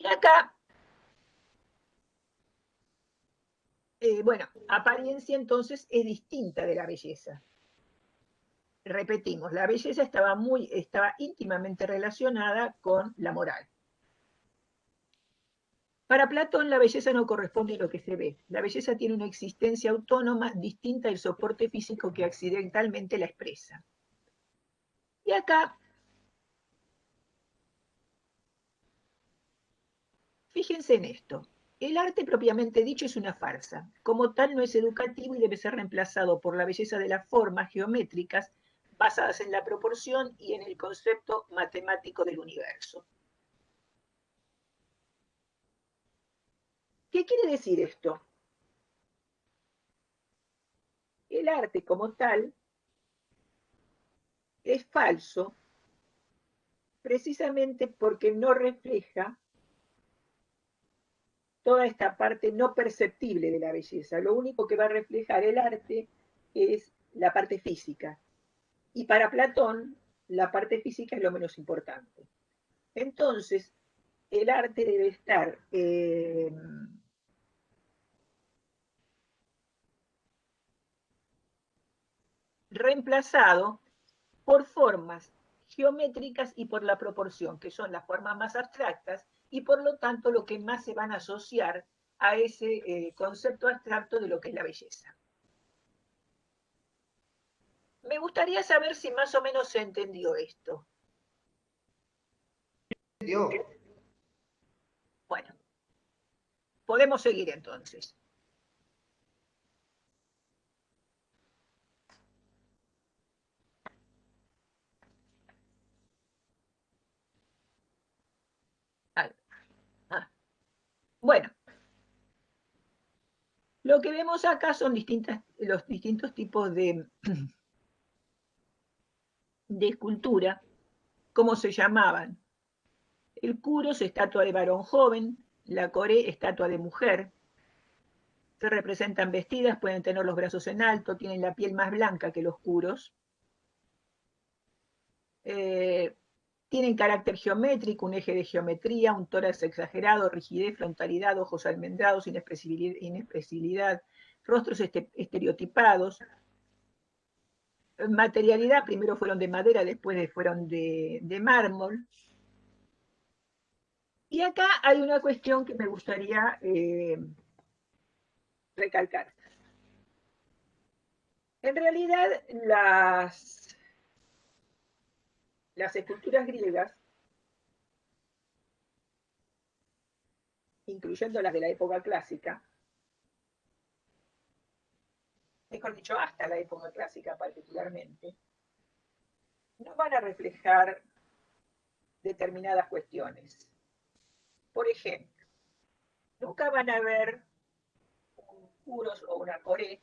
Y acá, bueno, apariencia entonces es distinta de la belleza. Repetimos, la belleza estaba íntimamente relacionada con la moral. Para Platón, la belleza no corresponde a lo que se ve. La belleza tiene una existencia autónoma distinta del soporte físico que accidentalmente la expresa. Y acá, fíjense en esto. El arte propiamente dicho es una farsa. Como tal, no es educativo y debe ser reemplazado por la belleza de las formas geométricas basadas en la proporción y en el concepto matemático del universo. ¿Qué quiere decir esto? El arte como tal es falso precisamente porque no refleja toda esta parte no perceptible de la belleza. Lo único que va a reflejar el arte es la parte física. Y para Platón, la parte física es lo menos importante. Entonces, el arte debe estar reemplazado por formas geométricas y por la proporción, que son las formas más abstractas y por lo tanto lo que más se van a asociar a ese concepto abstracto de lo que es la belleza. Me gustaría saber si más o menos se entendió esto. Bueno, podemos seguir entonces. Bueno, lo que vemos acá son los distintos tipos de escultura, cómo se llamaban. El Curos, estatua de varón joven, la Coré, estatua de mujer. Se representan vestidas, pueden tener los brazos en alto, tienen la piel más blanca que los Curos. Tienen carácter geométrico, un eje de geometría, un tórax exagerado, rigidez, frontalidad, ojos almendrados, inexpresibilidad, rostros estereotipados. Materialidad, primero fueron de madera, después fueron de mármol. Y acá hay una cuestión que me gustaría recalcar. En realidad, las esculturas griegas, incluyendo las de la época clásica, mejor dicho, hasta la época clásica particularmente, no van a reflejar determinadas cuestiones. Por ejemplo, nunca van a ver un Curos o una Coré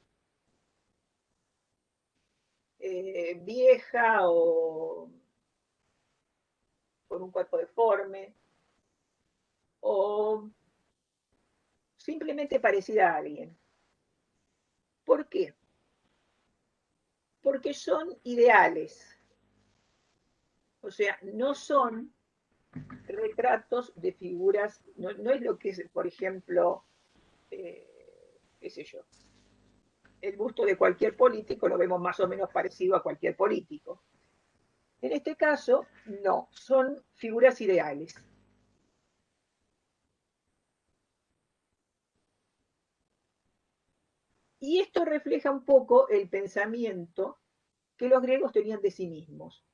vieja o con un cuerpo deforme o simplemente parecida a alguien. ¿Por qué? Porque son ideales. O sea, no son retratos de figuras, no es lo que es, por ejemplo, qué sé yo, el busto de cualquier político lo vemos más o menos parecido a cualquier político. En este caso, no, son figuras ideales. Y esto refleja un poco el pensamiento que los griegos tenían de sí mismos.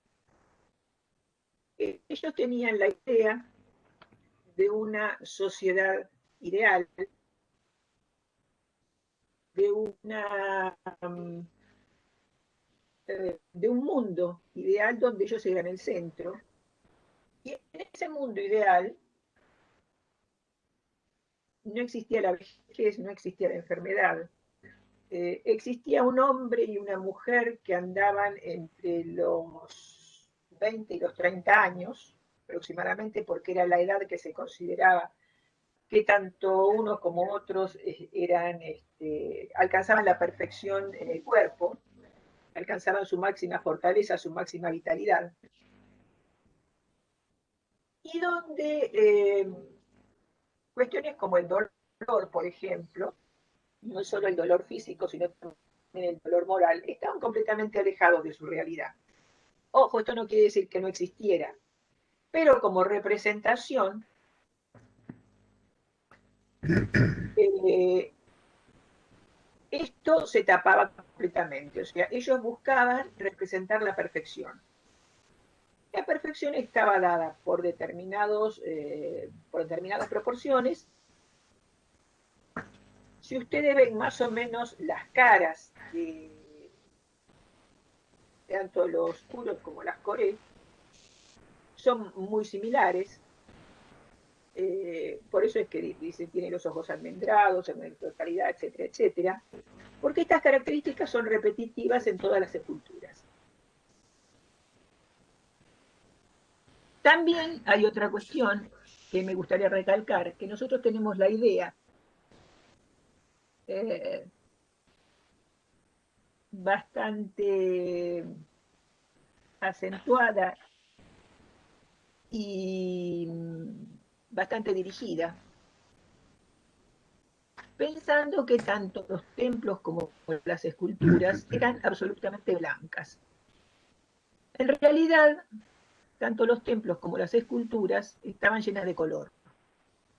Ellos tenían la idea de una sociedad ideal, de de un mundo ideal donde ellos eran el centro. Y en ese mundo ideal no existía la vejez, no existía la enfermedad. Existía un hombre y una mujer que andaban entre los 20 y los 30 años, aproximadamente, porque era la edad que se consideraba que tanto unos como otros alcanzaban la perfección en el cuerpo, alcanzaban su máxima fortaleza, su máxima vitalidad, y donde Cuestiones como el dolor, por ejemplo, no solo el dolor físico, sino también el dolor moral, estaban completamente alejados de su realidad. Ojo, esto no quiere decir que no existiera, pero como representación, eh, esto se tapaba completamente. O sea, ellos buscaban representar la perfección. La perfección estaba dada por determinadas proporciones. Si ustedes ven más o menos las caras de tanto los kuros como las coré, son muy similares. Por eso es que dice, tiene los ojos almendrados, en totalidad, etcétera, etcétera, porque estas características son repetitivas en todas las esculturas. También hay otra cuestión que me gustaría recalcar, que nosotros tenemos la idea bastante acentuada y bastante dirigida, pensando que tanto los templos como las esculturas eran absolutamente blancas. En realidad, tanto los templos como las esculturas estaban llenas de color.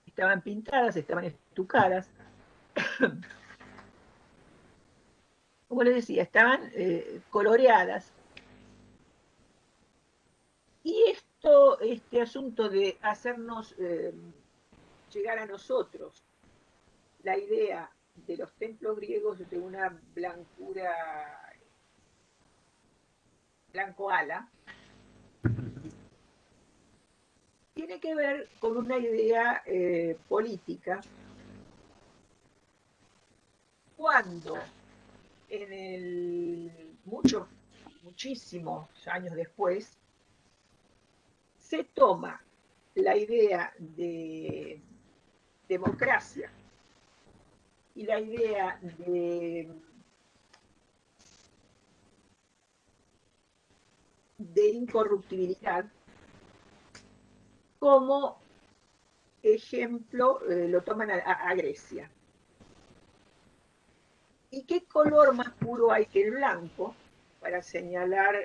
Estaban pintadas, estaban estucadas. Como les decía, estaban coloreadas. Y este asunto de hacernos llegar a nosotros la idea de los templos griegos de una blancura blanco ala, tiene que ver con una idea política cuando muchísimos años después se toma la idea de democracia y la idea de incorruptibilidad como ejemplo, lo toman a Grecia. ¿Y qué color más puro hay que el blanco para señalar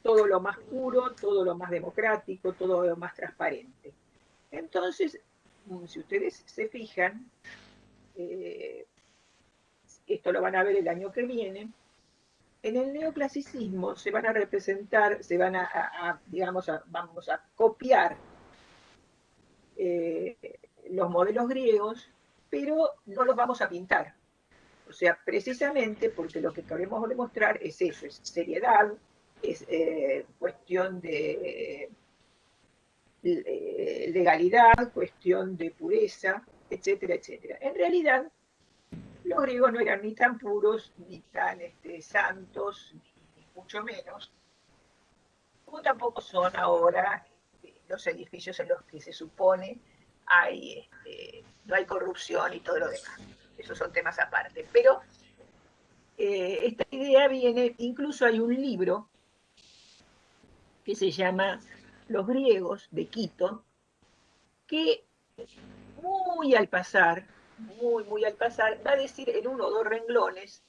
todo lo más puro, todo lo más democrático, todo lo más transparente? Entonces, si ustedes se fijan, esto lo van a ver el año que viene, en el neoclasicismo se van a representar, vamos a copiar los modelos griegos, pero no los vamos a pintar. O sea, precisamente porque lo que queremos demostrar es eso, es seriedad, es cuestión de legalidad, cuestión de pureza, etcétera, etcétera. En realidad, los griegos no eran ni tan puros, ni tan santos, ni mucho menos, como tampoco son ahora los edificios en los que se supone no hay corrupción y todo lo demás. Esos son temas aparte. Pero esta idea viene, incluso hay un libro que se llama Los griegos de Quito, que muy al pasar, muy al pasar, va a decir en uno o dos renglones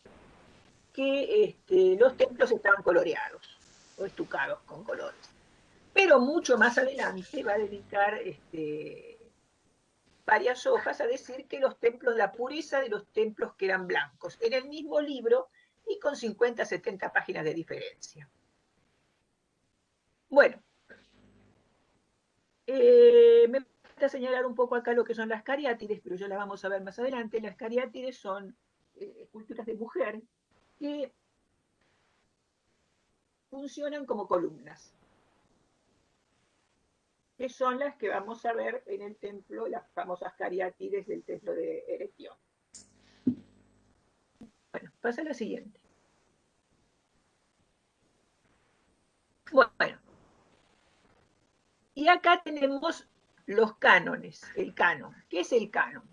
que los templos estaban coloreados o estucados con colores. Pero mucho más adelante va a dedicar varias hojas a decir que los templos, la pureza de los templos que eran blancos, en el mismo libro y con 50, 70 páginas de diferencia. Bueno, me falta señalar un poco acá lo que son las cariátides, pero ya las vamos a ver más adelante. Las cariátides son esculturas de mujer que funcionan como columnas, que son las que vamos a ver en el templo, las famosas cariátides del templo de Heretión. Bueno, pasa a la siguiente. Bueno, y acá tenemos los cánones, el canon. ¿Qué es el canon?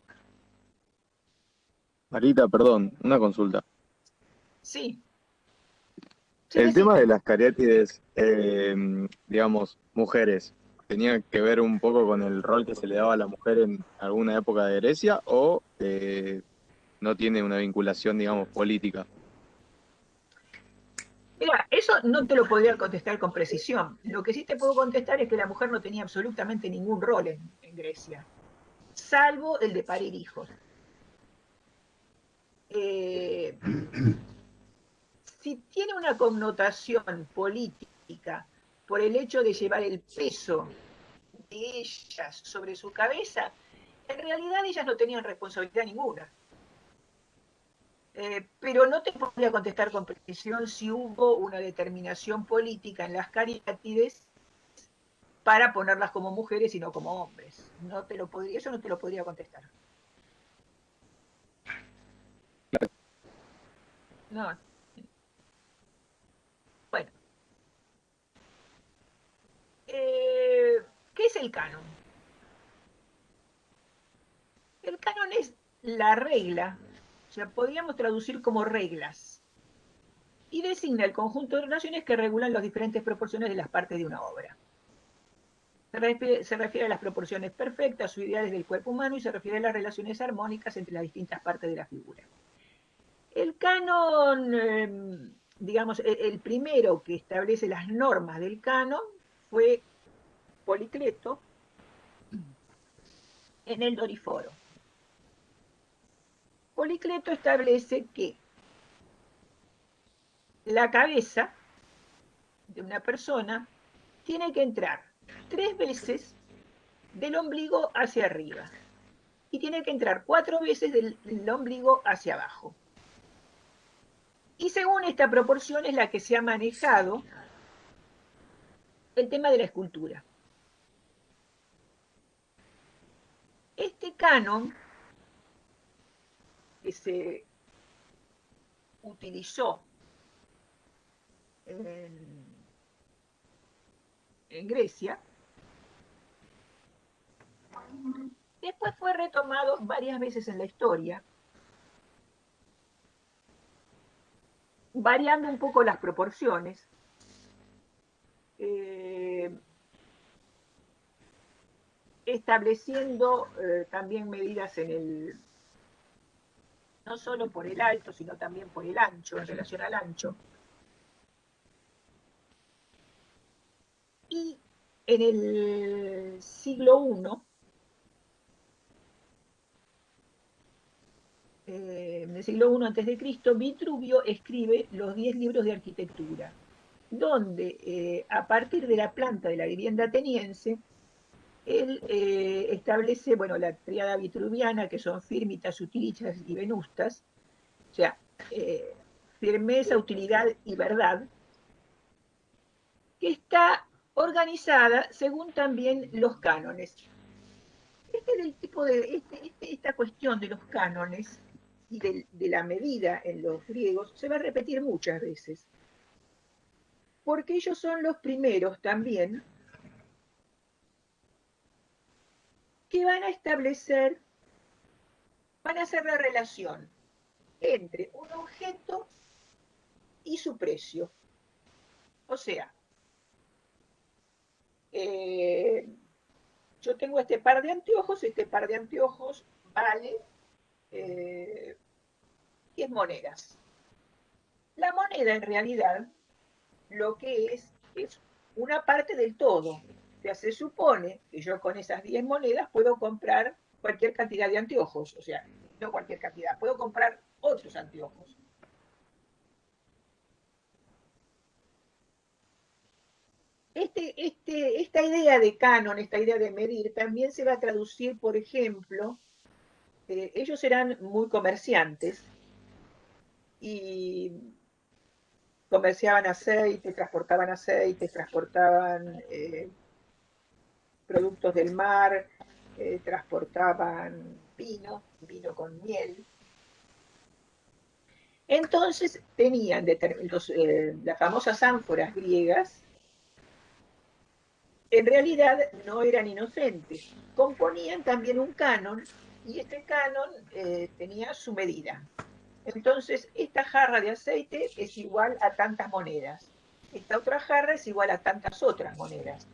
Marita, perdón, una consulta. Sí, sí, El tema decime. de las cariátides, digamos, mujeres, tenía que ver un poco con el rol que se le daba a la mujer en alguna época de Grecia o no tiene una vinculación, digamos, política? Mira, eso no te lo podría contestar con precisión. Lo que sí te puedo contestar es que la mujer no tenía absolutamente ningún rol en Grecia, salvo el de parir hijos. Eh, si tiene una connotación política por el hecho de llevar el peso de ellas sobre su cabeza, en realidad ellas no tenían responsabilidad ninguna. Pero no te podría contestar con precisión si hubo una determinación política en las cariátides para ponerlas como mujeres y no como hombres. No te lo podría, eso no te lo podría contestar. No. Bueno, ¿qué es el canon? El canon es la regla, o sea, podríamos traducir como reglas, y designa el conjunto de relaciones que regulan las diferentes proporciones de las partes de una obra. Se refiere a las proporciones perfectas o ideales del cuerpo humano y se refiere a las relaciones armónicas entre las distintas partes de la figura. El canon, digamos, el primero que establece las normas del canon fue Policleto en el Doriforo. Policleto establece que la cabeza de una persona tiene que entrar 3 veces del ombligo hacia arriba y tiene que entrar 4 veces del ombligo hacia abajo. Y según esta proporción es la que se ha manejado el tema de la escultura. Este canon que se utilizó en Grecia, después fue retomado varias veces en la historia, variando un poco las proporciones, estableciendo también medidas en el, no solo por el alto, sino también por el ancho, en relación al ancho. Y en el siglo I, en el siglo I a.C., Vitruvio escribe los 10 libros de arquitectura, donde a partir de la planta de la vivienda ateniense, él establece, bueno, la tríada vitruviana, que son fírmitas, utilitas y venustas, o sea, firmeza, utilidad y verdad, que está organizada según también los cánones. Esta cuestión de los cánones y de la medida en los griegos se va a repetir muchas veces, porque ellos son los primeros también que van a establecer, van a hacer la relación entre un objeto y su precio. O sea, yo tengo este par de anteojos vale 10 monedas. La moneda en realidad lo que es una parte del todo. O sea, se supone que yo con esas 10 monedas puedo comprar cualquier cantidad de anteojos. O sea, no cualquier cantidad, puedo comprar otros anteojos. Esta idea de canon, esta idea de medir, también se va a traducir, por ejemplo, ellos eran muy comerciantes y comerciaban aceite, transportaban productos del mar, transportaban vino con miel. Entonces tenían las famosas ánforas griegas, en realidad no eran inocentes, componían también un canon y este canon tenía su medida. Entonces, esta jarra de aceite es igual a tantas monedas. Esta otra jarra es igual a tantas otras monedas.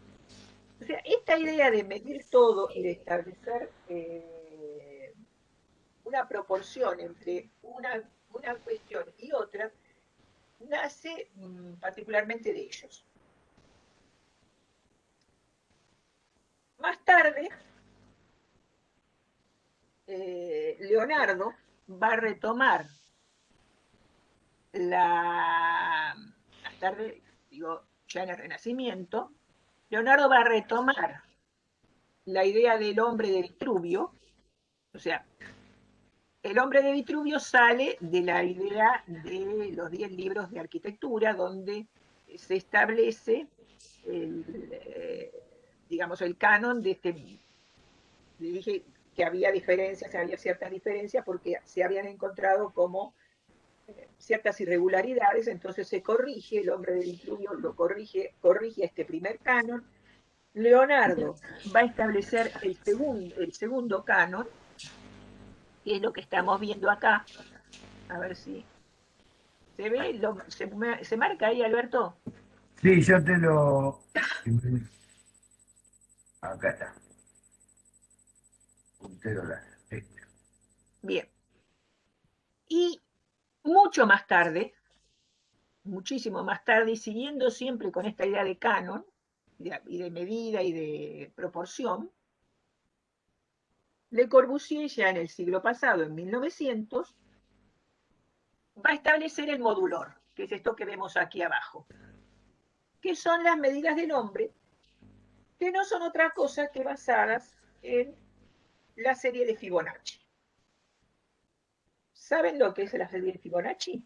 O sea, esta idea de medir todo y de establecer una proporción entre una cuestión y otra, nace particularmente de ellos. Más tarde, Leonardo va a retomar más tarde, digo, ya en el Renacimiento, Leonardo va a retomar la idea del hombre de Vitruvio, o sea, el hombre de Vitruvio sale de la idea de los 10 libros de arquitectura, donde se establece digamos, el canon de este. Le dije que había diferencias, había ciertas diferencias porque se habían encontrado como ciertas irregularidades, entonces se corrige, el hombre de Vitruvio lo corrige este primer canon. Leonardo va a establecer el segundo canon, que es lo que estamos viendo acá. A ver si se ve, se marca ahí, Alberto. Sí, yo te lo... Acá está. Puntero láser. Sí. Bien. Y mucho más tarde, muchísimo más tarde, y siguiendo siempre con esta idea de canon, y de medida y de proporción, Le Corbusier ya en el siglo pasado, en 1900, va a establecer el modulor, que es esto que vemos aquí abajo, que son las medidas del hombre, que no son otra cosa que basadas en la serie de Fibonacci. ¿Saben lo que es la serie de Fibonacci?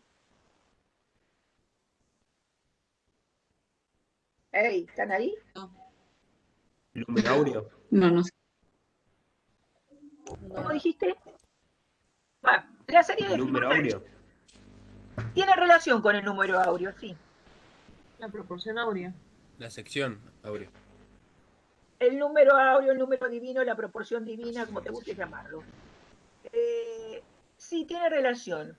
Hey, ¿están ahí? Número áureo. No, no sé. ¿Cómo dijiste? Bueno, la serie de Número Fibonacci áureo. tiene relación con el número áureo, sí. La proporción áurea. La sección áureo. El número áureo, el número divino, la proporción divina, como te guste llamarlo. Sí, tiene relación.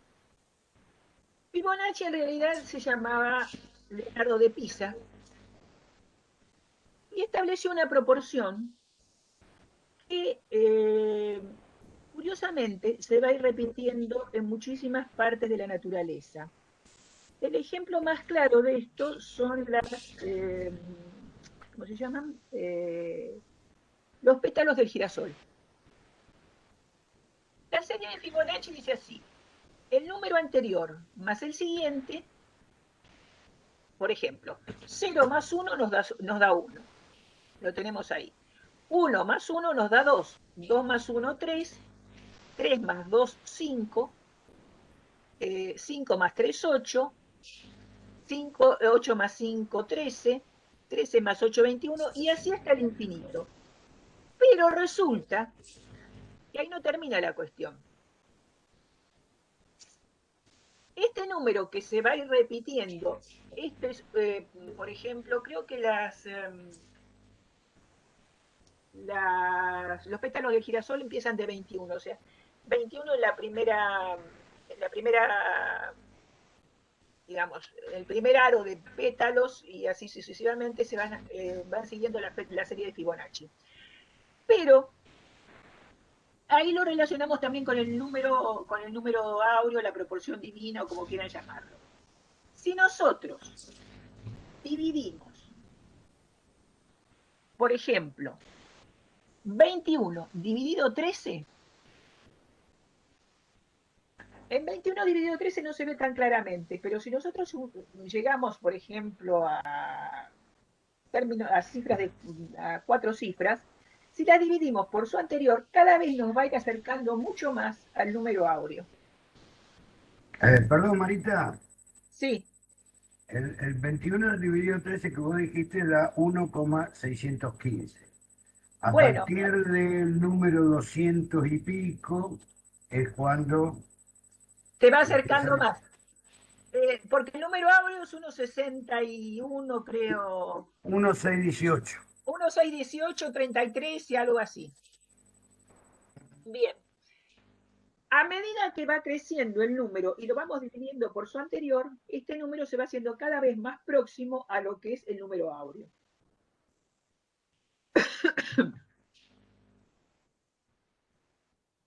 Fibonacci en realidad se llamaba Leonardo de Pisa y estableció una proporción que curiosamente se va a ir repitiendo en muchísimas partes de la naturaleza. El ejemplo más claro de esto son ¿cómo se llaman? Los pétalos del girasol. La serie de Fibonacci dice así: el número anterior más el siguiente, por ejemplo, 0 más 1 nos da 1. Lo tenemos ahí. 1 más 1 nos da 2. 2 más 1, 3. 3 más 2, 5. 5 más 3, 8. 8 más 5, 13. 13 más 8, 21. Y así hasta el infinito. Pero resulta que ahí no termina la cuestión. Este número que se va a ir repitiendo, por ejemplo, creo que los pétalos del girasol empiezan de 21, o sea, 21 en la primera, digamos, el primer aro de pétalos y así sucesivamente van siguiendo la serie de Fibonacci. Pero ahí lo relacionamos también con el número áureo, la proporción divina o como quieran llamarlo. Si nosotros dividimos, por ejemplo, 21 dividido 13, en 21 dividido 13 no se ve tan claramente, pero si nosotros llegamos, por ejemplo, a 4 cifras, si las dividimos por su anterior, cada vez nos va a ir acercando mucho más al número áureo. Perdón, Marita. Sí. El 21 dividido 13 que vos dijiste da 1,615. A Bueno, partir del número 200 y pico es cuando te va acercando empiezan más. Porque el número áureo es 1,61, creo. 1,618. 1,618, 33 y algo así. Bien. A medida que va creciendo el número y lo vamos dividiendo por su anterior, este número se va haciendo cada vez más próximo a lo que es el número áureo.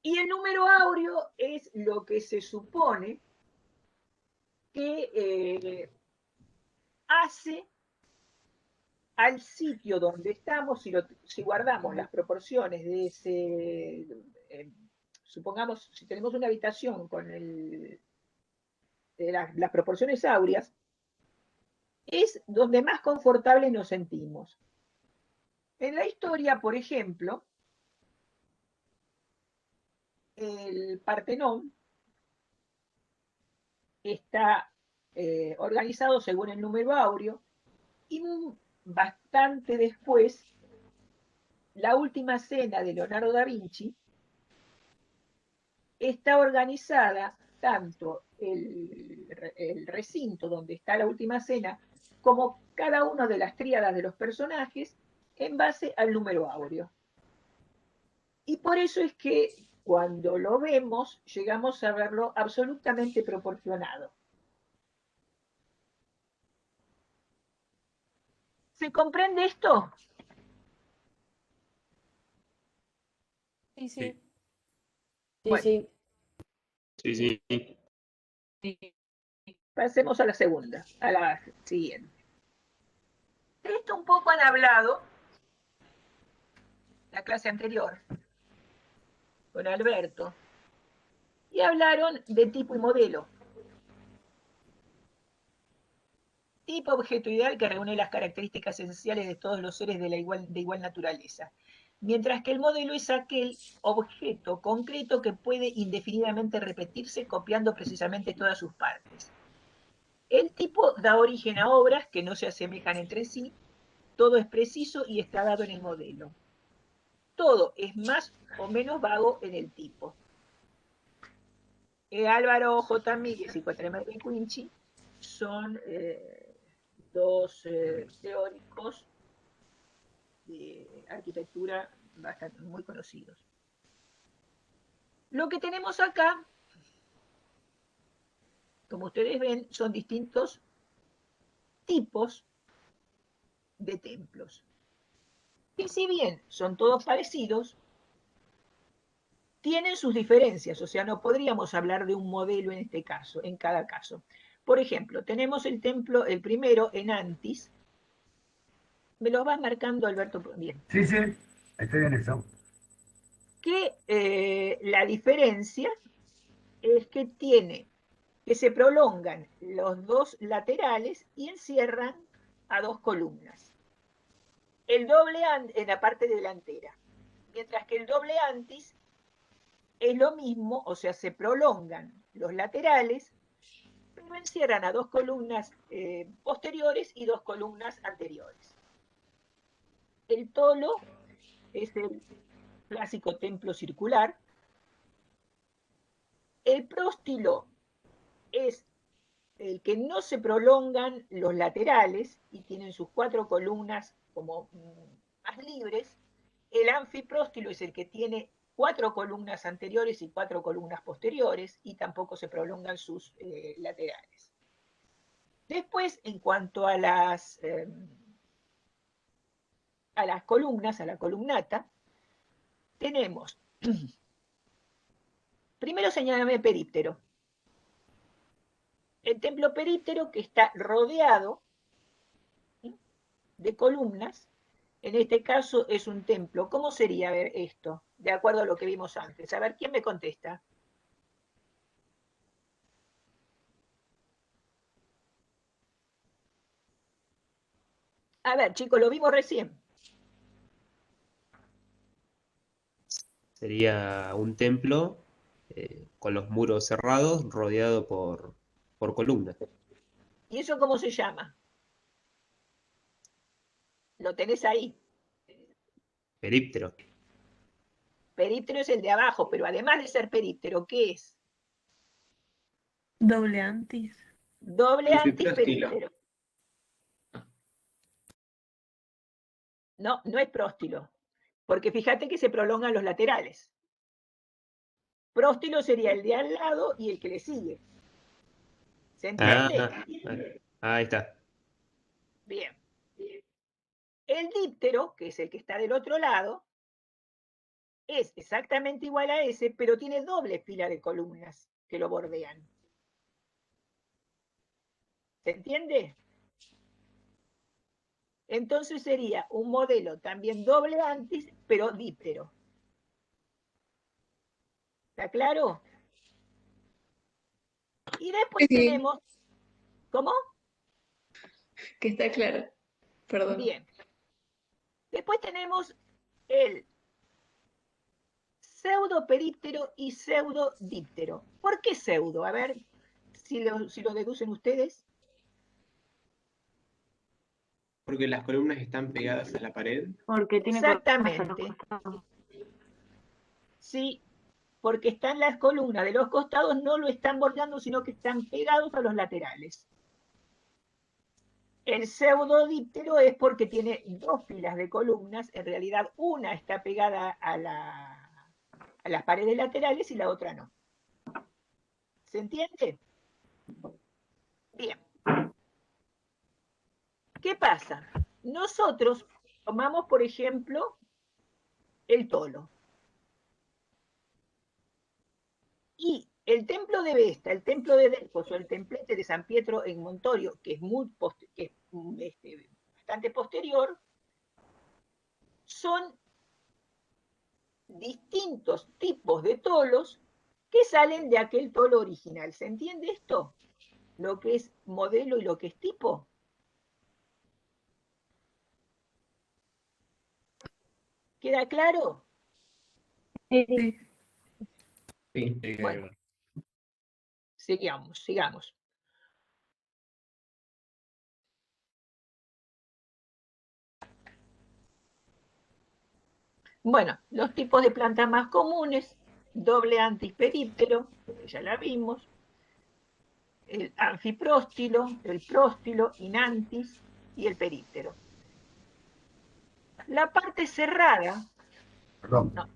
Y el número áureo es lo que se supone que hace al sitio donde estamos, si guardamos las proporciones de ese, supongamos, si tenemos una habitación con las proporciones áureas, es donde más confortable nos sentimos. En la historia, por ejemplo, el Partenón está organizado según el número áureo y bastante después, la última cena de Leonardo da Vinci está organizada tanto el recinto donde está la última cena como cada una de las tríadas de los personajes en base al número áureo. Y por eso es que cuando lo vemos, llegamos a verlo absolutamente proporcionado. ¿Se comprende esto? Sí, Sí. sí. Bueno. Sí. Sí, sí. Pasemos a la segunda, a la siguiente. De esto un poco han hablado la clase anterior con Alberto y hablaron de tipo y modelo. Tipo, objeto ideal que reúne las características esenciales de todos los seres de igual naturaleza, mientras que el modelo es aquel objeto concreto que puede indefinidamente repetirse copiando precisamente todas sus partes. El tipo da origen a obras que no se asemejan entre sí, todo es preciso y está dado en el modelo. Todo es más o menos vago en el tipo. Álvaro J. Míguez y Cuatremar de Quinci son dos teóricos de arquitectura bastante muy conocidos. Lo que tenemos acá, como ustedes ven, son distintos tipos de templos. Y si bien son todos parecidos, tienen sus diferencias, o sea, no podríamos hablar de un modelo en este caso, en cada caso. Por ejemplo, tenemos el templo, el primero en Antis. Me lo vas marcando, Alberto, bien. Sí, estoy en eso. Que la diferencia es que se prolongan los dos laterales y encierran a dos columnas. El doble en la parte delantera, mientras que el doble antis es lo mismo, o sea, se prolongan los laterales, pero encierran a dos columnas posteriores y dos columnas anteriores. El tolo es el clásico templo circular. El próstilo es el que no se prolongan los laterales y tienen sus cuatro columnas como más libres. El anfipróstilo es el que tiene cuatro columnas anteriores y cuatro columnas posteriores y tampoco se prolongan sus laterales. Después, en cuanto a las columnas, a la columnata, tenemos, primero señálame períptero. El templo períptero que está rodeado de columnas, en este caso es un templo. ¿Cómo sería ver esto? De acuerdo a lo que vimos antes. A ver, ¿quién me contesta? A ver, chicos, lo vimos recién. Sería un templo con los muros cerrados, rodeado por columnas. ¿Y eso cómo se llama? Lo tenés ahí. Períptero. Períptero es el de abajo, pero además de ser períptero, ¿qué es? Doble antis. Doble antiperíptero. No, no es próstilo, porque fíjate que se prolongan los laterales. Próstilo sería el de al lado y el que le sigue. ¿Se entiende? Ahí está. Bien. El díptero, que es el que está del otro lado, es exactamente igual a ese, pero tiene doble fila de columnas que lo bordean. ¿Se entiende? Entonces sería un modelo también doble antis, pero díptero. ¿Está claro? Y después Sí, tenemos, ¿cómo? que está claro. Perdón. Bien. Después tenemos el pseudoperíptero y pseudodíptero. ¿Por qué pseudo? A ver si lo deducen ustedes. Porque las columnas están pegadas a la pared. Porque tiene columnas a los Exactamente. costados. Sí, porque están las columnas de los costados, no lo están bordeando, sino que están pegados a los laterales. El pseudodíptero es porque tiene dos filas de columnas, en realidad una está pegada a las paredes laterales y la otra no. ¿Se entiende? Bien. ¿Qué pasa? Nosotros tomamos, por ejemplo, el tolo. Y el templo de Vesta, el templo de Delfos o el templete de San Pietro en Montorio, que es, bastante posterior, son distintos tipos de tolos que salen de aquel tolo original. ¿Se entiende esto? Lo que es modelo y lo que es tipo. ¿Queda claro? Sí. Sí. Bueno, sigamos. Bueno, los tipos de plantas más comunes, doble antisperíptero, que ya la vimos, el anfipróstilo, el próstilo, inantis y el períptero. La parte cerrada, Perdón. no,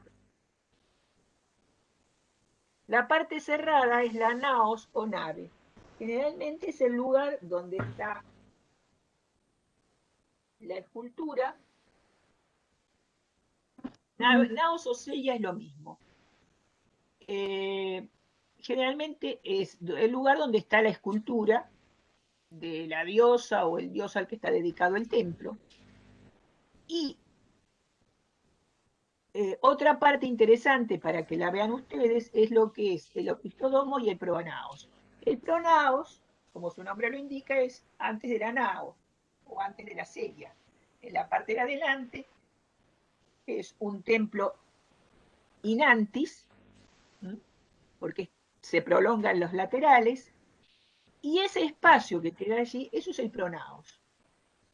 la parte cerrada es la naos o nave. Generalmente es el lugar donde está la escultura. Naos o sella es lo mismo. Generalmente es el lugar donde está la escultura de la diosa o el dios al que está dedicado el templo. Y otra parte interesante para que la vean ustedes es lo que es el opistodomo y el pronaos. El pronaos, como su nombre lo indica, es antes de la nao o antes de la sella. En la parte de adelante es un templo inantis, porque se prolongan los laterales, y ese espacio que queda allí, eso es el pronaos.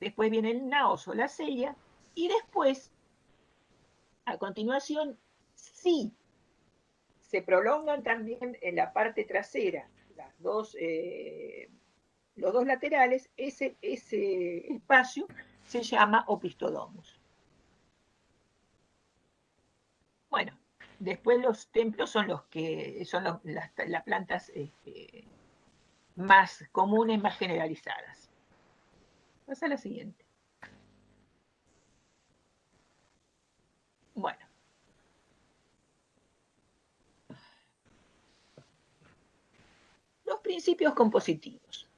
Después viene el naos o la sella, y después, a continuación, sí se prolongan también en la parte trasera, los dos laterales, ese espacio se llama opistodomus. Bueno, después los templos son los que son las plantas más comunes, más generalizadas. Pasa a la siguiente. Bueno. Los principios compositivos.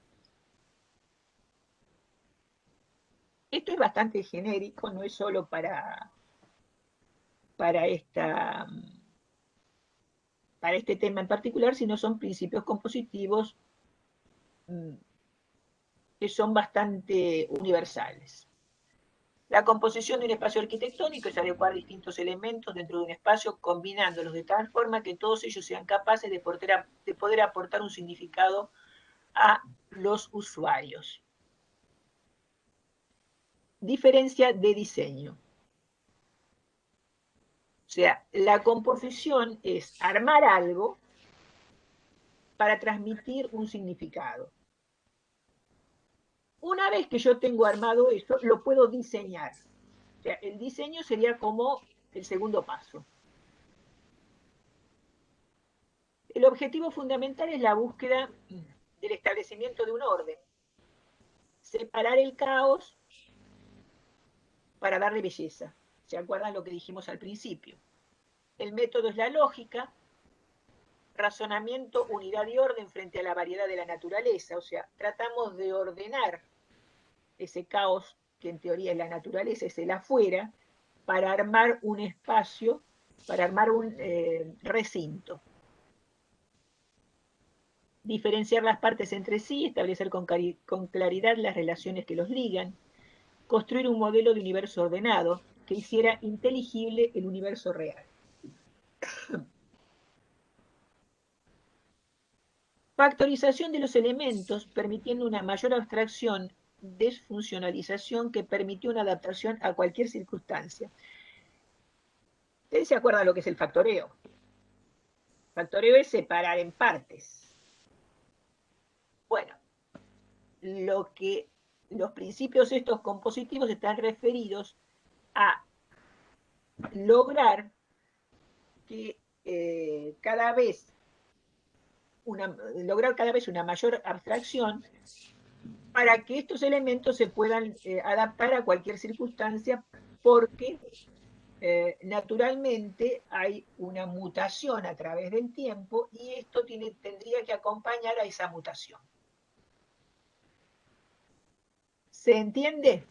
Esto es bastante genérico, no es solo para este tema en particular, sino son principios compositivos que son bastante universales. La composición de un espacio arquitectónico es adecuar distintos elementos dentro de un espacio, combinándolos de tal forma que todos ellos sean capaces de poder aportar un significado a los usuarios. Diferencia de diseño. O sea, la composición es armar algo para transmitir un significado. Una vez que yo tengo armado eso, lo puedo diseñar. O sea, el diseño sería como el segundo paso. El objetivo fundamental es la búsqueda del establecimiento de un orden. Separar el caos para darle belleza. ¿Se acuerdan lo que dijimos al principio? El método es la lógica, razonamiento, unidad y orden frente a la variedad de la naturaleza. O sea, tratamos de ordenar ese caos que en teoría es la naturaleza, es el afuera, para armar un espacio, para armar un recinto. Diferenciar las partes entre sí, establecer con claridad las relaciones que los ligan, construir un modelo de universo ordenado que hiciera inteligible el universo real. Factorización de los elementos, permitiendo una mayor abstracción, desfuncionalización que permitió una adaptación a cualquier circunstancia. ¿Ustedes se acuerdan lo que es el factoreo? Factoreo es separar en partes. Bueno, los principios estos compositivos están referidos a lograr que lograr cada vez una mayor abstracción para que estos elementos se puedan adaptar a cualquier circunstancia, porque naturalmente hay una mutación a través del tiempo y esto tendría que acompañar a esa mutación. ¿Se entiende?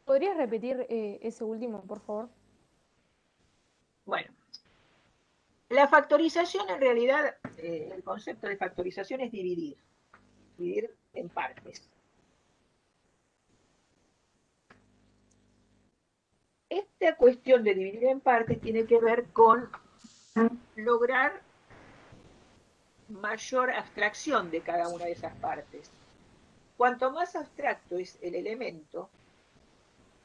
¿Podrías repetir ese último, por favor? Bueno, la factorización en realidad, el concepto de factorización es dividir en partes. Esta cuestión de dividir en partes tiene que ver con lograr mayor abstracción de cada una de esas partes. Cuanto más abstracto es el elemento,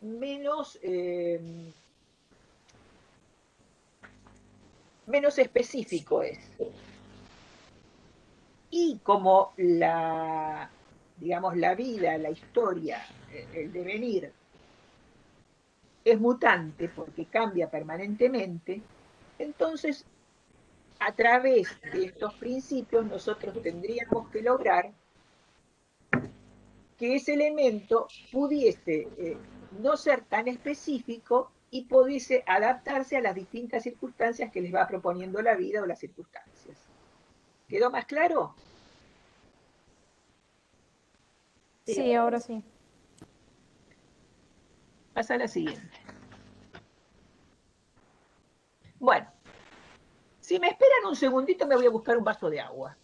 menos específico es. Y como digamos, la vida, la historia, el devenir, es mutante porque cambia permanentemente, entonces, a través de estos principios, nosotros tendríamos que lograr que ese elemento pudiese no ser tan específico y pudiese adaptarse a las distintas circunstancias que les va proponiendo la vida o las circunstancias. ¿Quedó más claro? Sí, ahora sí. Pasa a la siguiente. Bueno, si me esperan un segundito me voy a buscar un vaso de agua.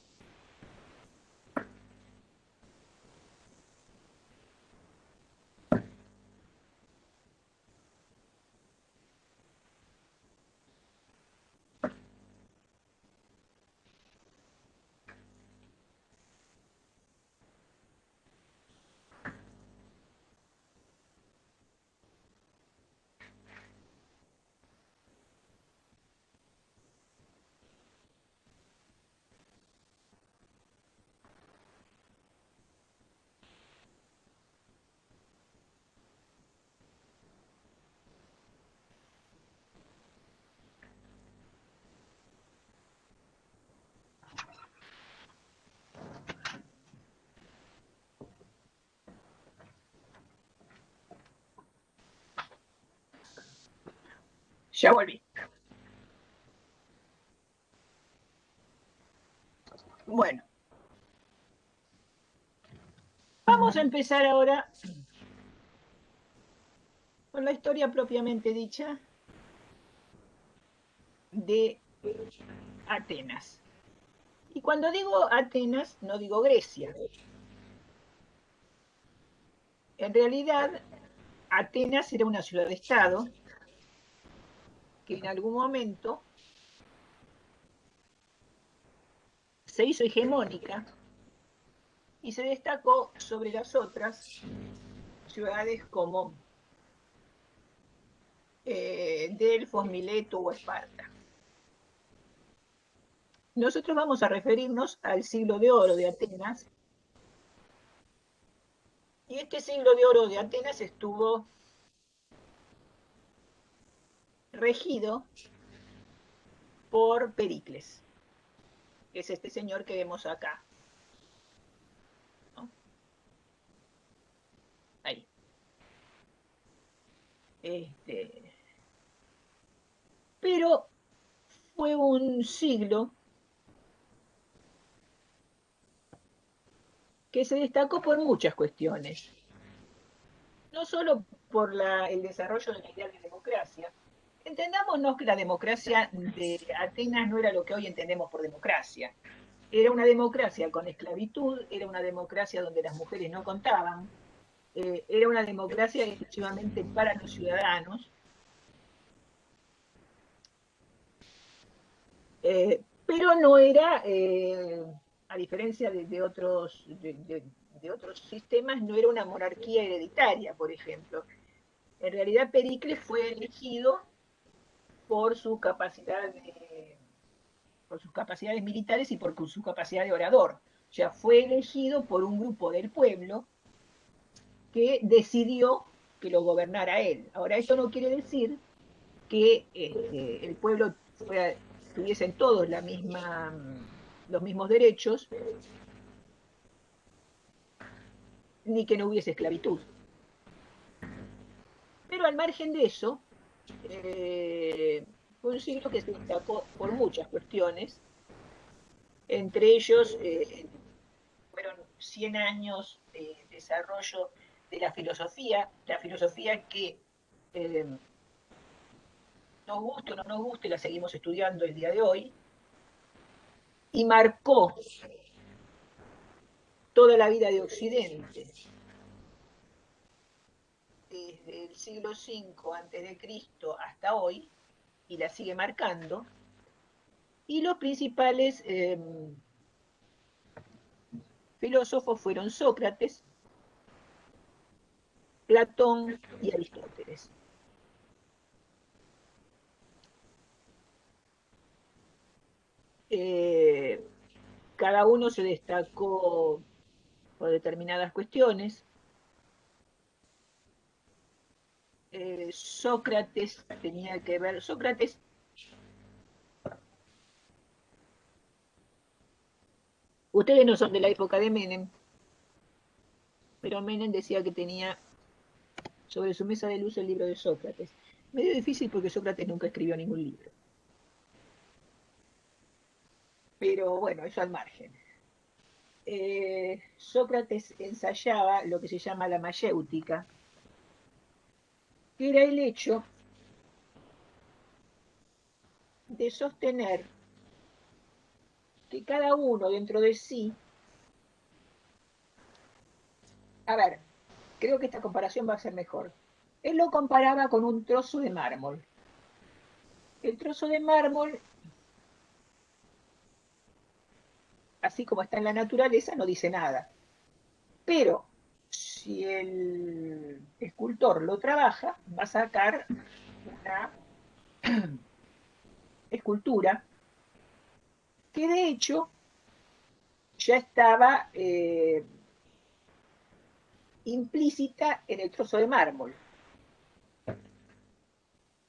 Ya volví. Bueno. Vamos a empezar ahora con la historia propiamente dicha de Atenas. Y cuando digo Atenas, no digo Grecia. En realidad, Atenas era una ciudad-estado que en algún momento se hizo hegemónica y se destacó sobre las otras ciudades como Delfos, Mileto o Esparta. Nosotros vamos a referirnos al siglo de oro de Atenas, y este siglo de oro de Atenas estuvo regido por Pericles, que es este señor que vemos acá, ¿no? Ahí. Pero fue un siglo que se destacó por muchas cuestiones. No solo por el desarrollo de la idea de democracia. Entendámonos que la democracia de Atenas no era lo que hoy entendemos por democracia. Era una democracia con esclavitud, era una democracia donde las mujeres no contaban, era una democracia exclusivamente para los ciudadanos. Pero no era, a diferencia de otros sistemas, no era una monarquía hereditaria, por ejemplo. En realidad Pericles fue elegido por su capacidad por sus capacidades militares y por su capacidad de orador. O sea, fue elegido por un grupo del pueblo que decidió que lo gobernara él. Ahora, esto no quiere decir que el pueblo tuviesen todos los mismos derechos, ni que no hubiese esclavitud. Pero al margen de eso, fue un siglo que se destacó por muchas cuestiones. Entre ellos fueron 100 años de desarrollo de la filosofía que nos guste o no nos guste, la seguimos estudiando el día de hoy, y marcó toda la vida de Occidente, desde el siglo V a.C. hasta hoy, y la sigue marcando, y los principales filósofos fueron Sócrates, Platón y Aristóteles. Cada uno se destacó por determinadas cuestiones. Sócrates tenía que ver, ustedes no son de la época de Menem, pero Menem decía que tenía sobre su mesa de luz el libro de Sócrates. Medio difícil porque Sócrates nunca escribió ningún libro. Pero bueno, eso al margen. Sócrates ensayaba lo que se llama la mayéutica, que era el hecho de sostener que cada uno dentro de sí, a ver, creo que esta comparación va a ser mejor. Él lo comparaba con un trozo de mármol. El trozo de mármol, así como está en la naturaleza, no dice nada. Pero si el escultor lo trabaja, va a sacar una escultura que de hecho ya estaba implícita en el trozo de mármol.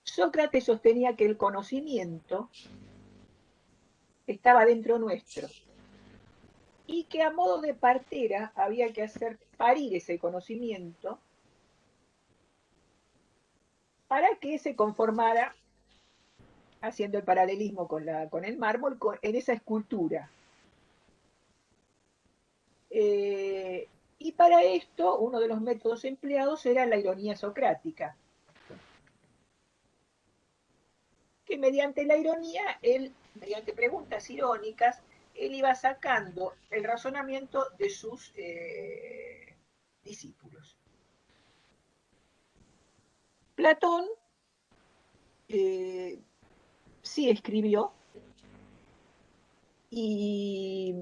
Sócrates sostenía que el conocimiento estaba dentro nuestro y que a modo de partera había que hacer parir ese conocimiento para que se conformara, haciendo el paralelismo con el mármol, en esa escultura. Y para esto, uno de los métodos empleados era la ironía socrática, que mediante la ironía, mediante preguntas irónicas, él iba sacando el razonamiento de sus discípulos. Platón sí escribió, y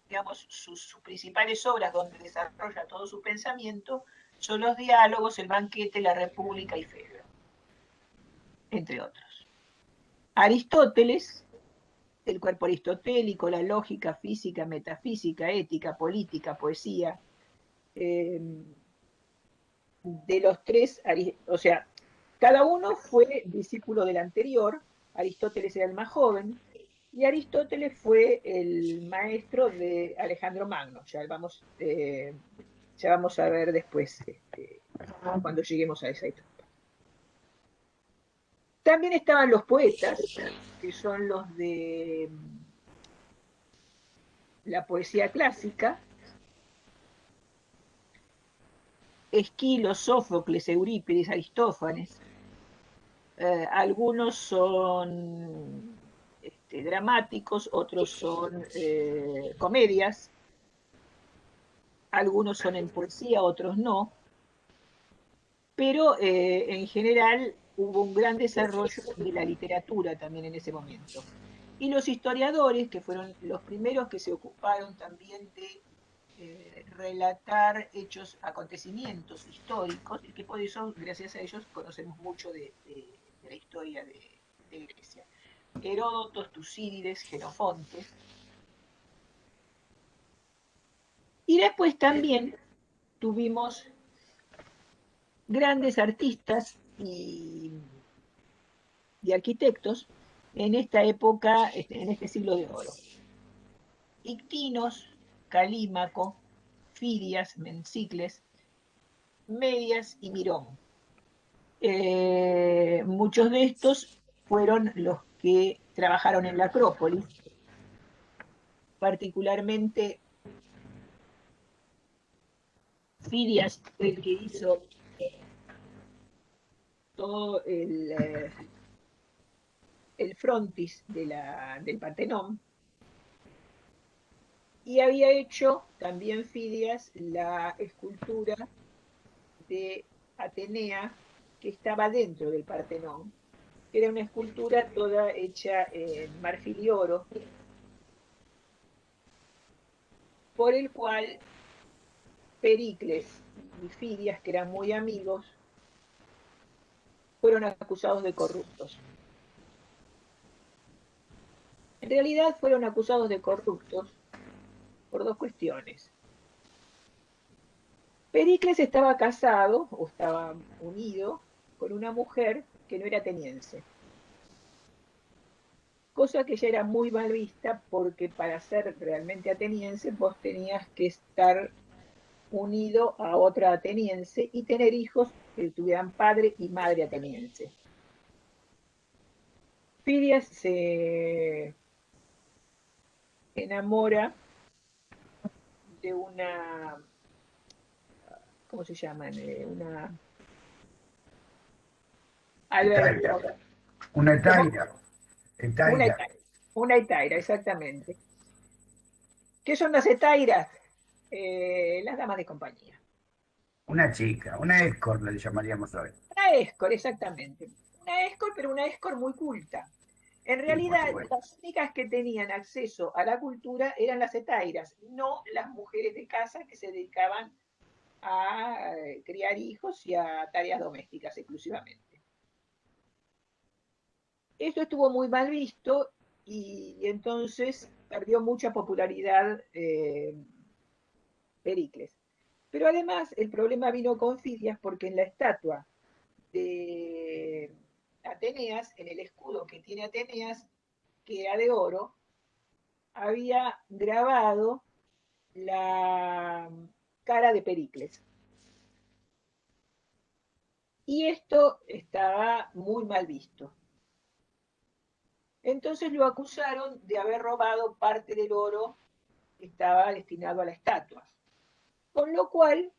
digamos, sus principales obras donde desarrolla todo su pensamiento son los diálogos, el banquete, la república y Fedro, entre otros. Aristóteles, el cuerpo aristotélico, la lógica, física, metafísica, ética, política, poesía, de los tres, o sea, cada uno fue discípulo del anterior. Aristóteles era el más joven, y Aristóteles fue el maestro de Alejandro Magno. Ya vamos a ver después, cuando lleguemos a esa etapa. También estaban los poetas, que son los de la poesía clásica, Esquilo, Sófocles, Eurípides, Aristófanes. Algunos son dramáticos, otros son comedias, algunos son en poesía, otros no, pero en general hubo un gran desarrollo de la literatura también en ese momento. Y los historiadores, que fueron los primeros que se ocuparon también de relatar hechos, acontecimientos históricos, y que por eso, gracias a ellos, conocemos mucho de la historia de Grecia. Heródoto, Tucídides, Jenofonte. Y después también tuvimos grandes artistas y arquitectos en esta época, en este siglo de oro. Ictinos, Calímaco, Fidias, Mencicles, Medias y Mirón. Muchos de estos fueron los que trabajaron en la Acrópolis, particularmente Fidias, el que hizo todo el frontis del Partenón, y había hecho también Fidias la escultura de Atenea, que estaba dentro del Partenón, que era una escultura toda hecha en marfil y oro, por el cual Pericles y Fidias, que eran muy amigos, fueron acusados de corruptos. En realidad fueron acusados de corruptos por dos cuestiones. Pericles estaba casado, o estaba unido, con una mujer que no era ateniense. Cosa que ya era muy mal vista, porque para ser realmente ateniense vos tenías que estar unido a otra ateniense y tener hijos que tuvieran padre y madre ateniense. Fidias se enamora de una, ¿cómo se llaman? Una etaira. Una etaira, exactamente. ¿Qué son las etairas? Las damas de compañía. Una chica, una escort le llamaríamos hoy. Una escort, exactamente. Una escort, pero una escort muy culta. En realidad, las únicas que tenían acceso a la cultura eran las etairas, no las mujeres de casa que se dedicaban a criar hijos y a tareas domésticas exclusivamente. Esto estuvo muy mal visto y entonces perdió mucha popularidad Pericles. Pero además el problema vino con Fidias porque en la estatua de Ateneas, en el escudo que tiene Ateneas, que era de oro, había grabado la cara de Pericles. Y esto estaba muy mal visto. Entonces lo acusaron de haber robado parte del oro que estaba destinado a la estatua. Con lo cual,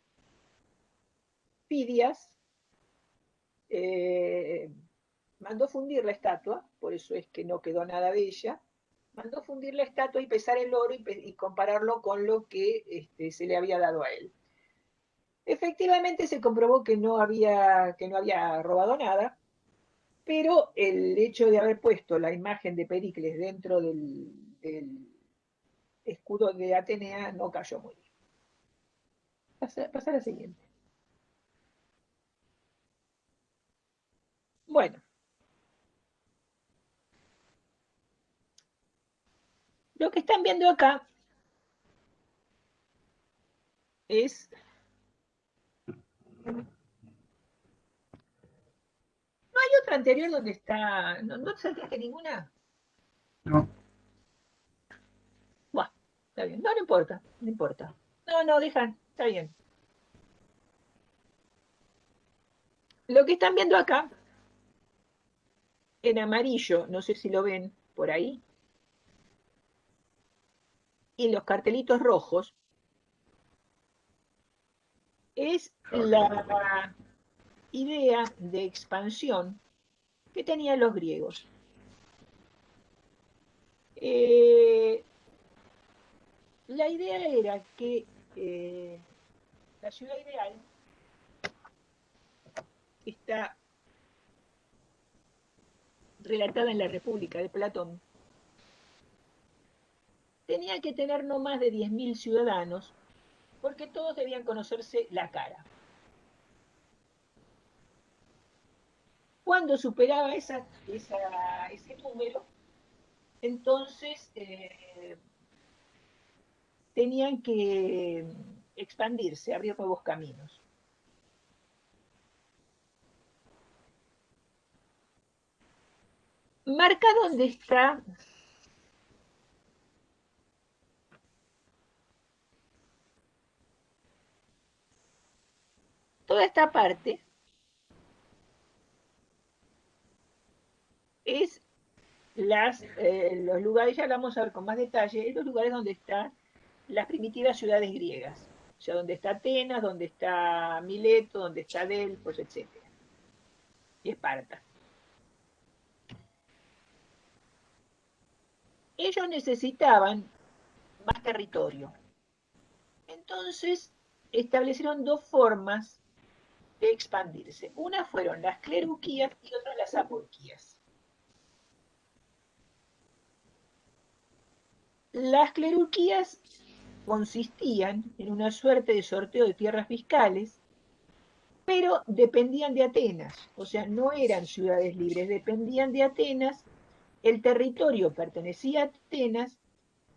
Fidias mandó fundir la estatua, por eso es que no quedó nada de ella, mandó fundir la estatua y pesar el oro y compararlo con lo que se le había dado a él. Efectivamente se comprobó que no había robado nada, pero el hecho de haber puesto la imagen de Pericles dentro del escudo de Atenea no cayó muy bien. Pasa a la siguiente. Bueno. Lo que están viendo acá es ¿no hay otra anterior donde está? ¿No te saltaste ninguna? No. Bueno, está bien. No importa, no importa. No, dejan, está bien. Lo que están viendo acá en amarillo, no sé si lo ven por ahí, y los cartelitos rojos, es la idea de expansión que tenían los griegos. La idea era que la ciudad ideal está relatada en la República de Platón. Tenía que tener no más de 10.000 ciudadanos, porque todos debían conocerse la cara. Cuando superaba ese número, entonces tenían que expandirse, abrir nuevos caminos. Marca dónde está toda esta parte. Es los lugares, ya lo vamos a ver con más detalle, es los lugares donde están las primitivas ciudades griegas. O sea, donde está Atenas, donde está Mileto, donde está Delfos, etc. Y Esparta. Ellos necesitaban más territorio. Entonces, establecieron dos formas de expandirse. Una fueron las cleruquías y otra las apoliquías. Las cleruquías consistían en una suerte de sorteo de tierras fiscales, pero dependían de Atenas, o sea, no eran ciudades libres, dependían de Atenas, el territorio pertenecía a Atenas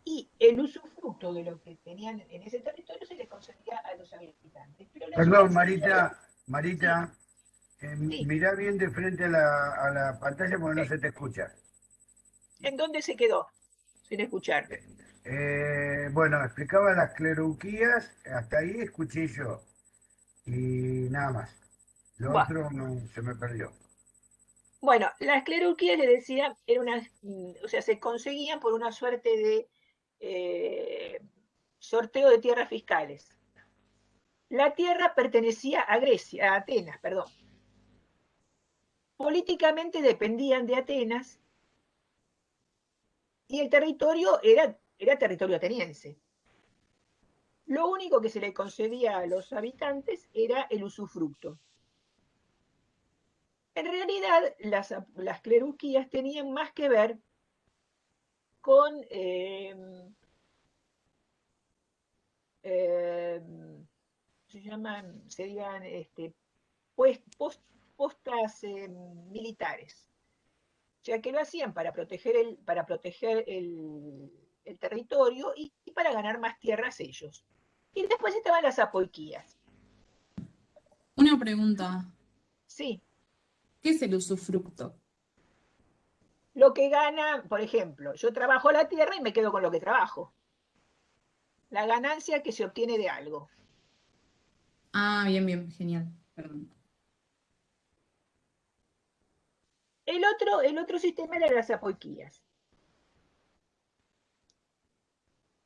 y el usufructo de lo que tenían en ese territorio se les concedía a los habitantes. Perdón, Marita, sí. Mirá bien de frente a la pantalla porque no se te escucha. ¿En dónde se quedó? Sin escuchar. Bueno, explicaba las cleruquías, hasta ahí escuché yo, y nada más. Lo otro se me perdió. Bueno, las cleruquías, le decía, o sea, se conseguían por una suerte de sorteo de tierras fiscales. La tierra pertenecía a Grecia, a Atenas, perdón. Políticamente dependían de Atenas y el territorio era territorio ateniense. Lo único que se le concedía a los habitantes era el usufructo. En realidad, las cleruquías tenían más que ver con serían postas militares, ya que lo hacían para proteger el territorio y para ganar más tierras ellos. Y después estaban las apoliquías. Una pregunta. Sí. ¿Qué es el usufructo? Lo que gana, por ejemplo, yo trabajo la tierra y me quedo con lo que trabajo. La ganancia que se obtiene de algo. Ah, bien, genial. Perdón. El otro sistema era las apoliquías.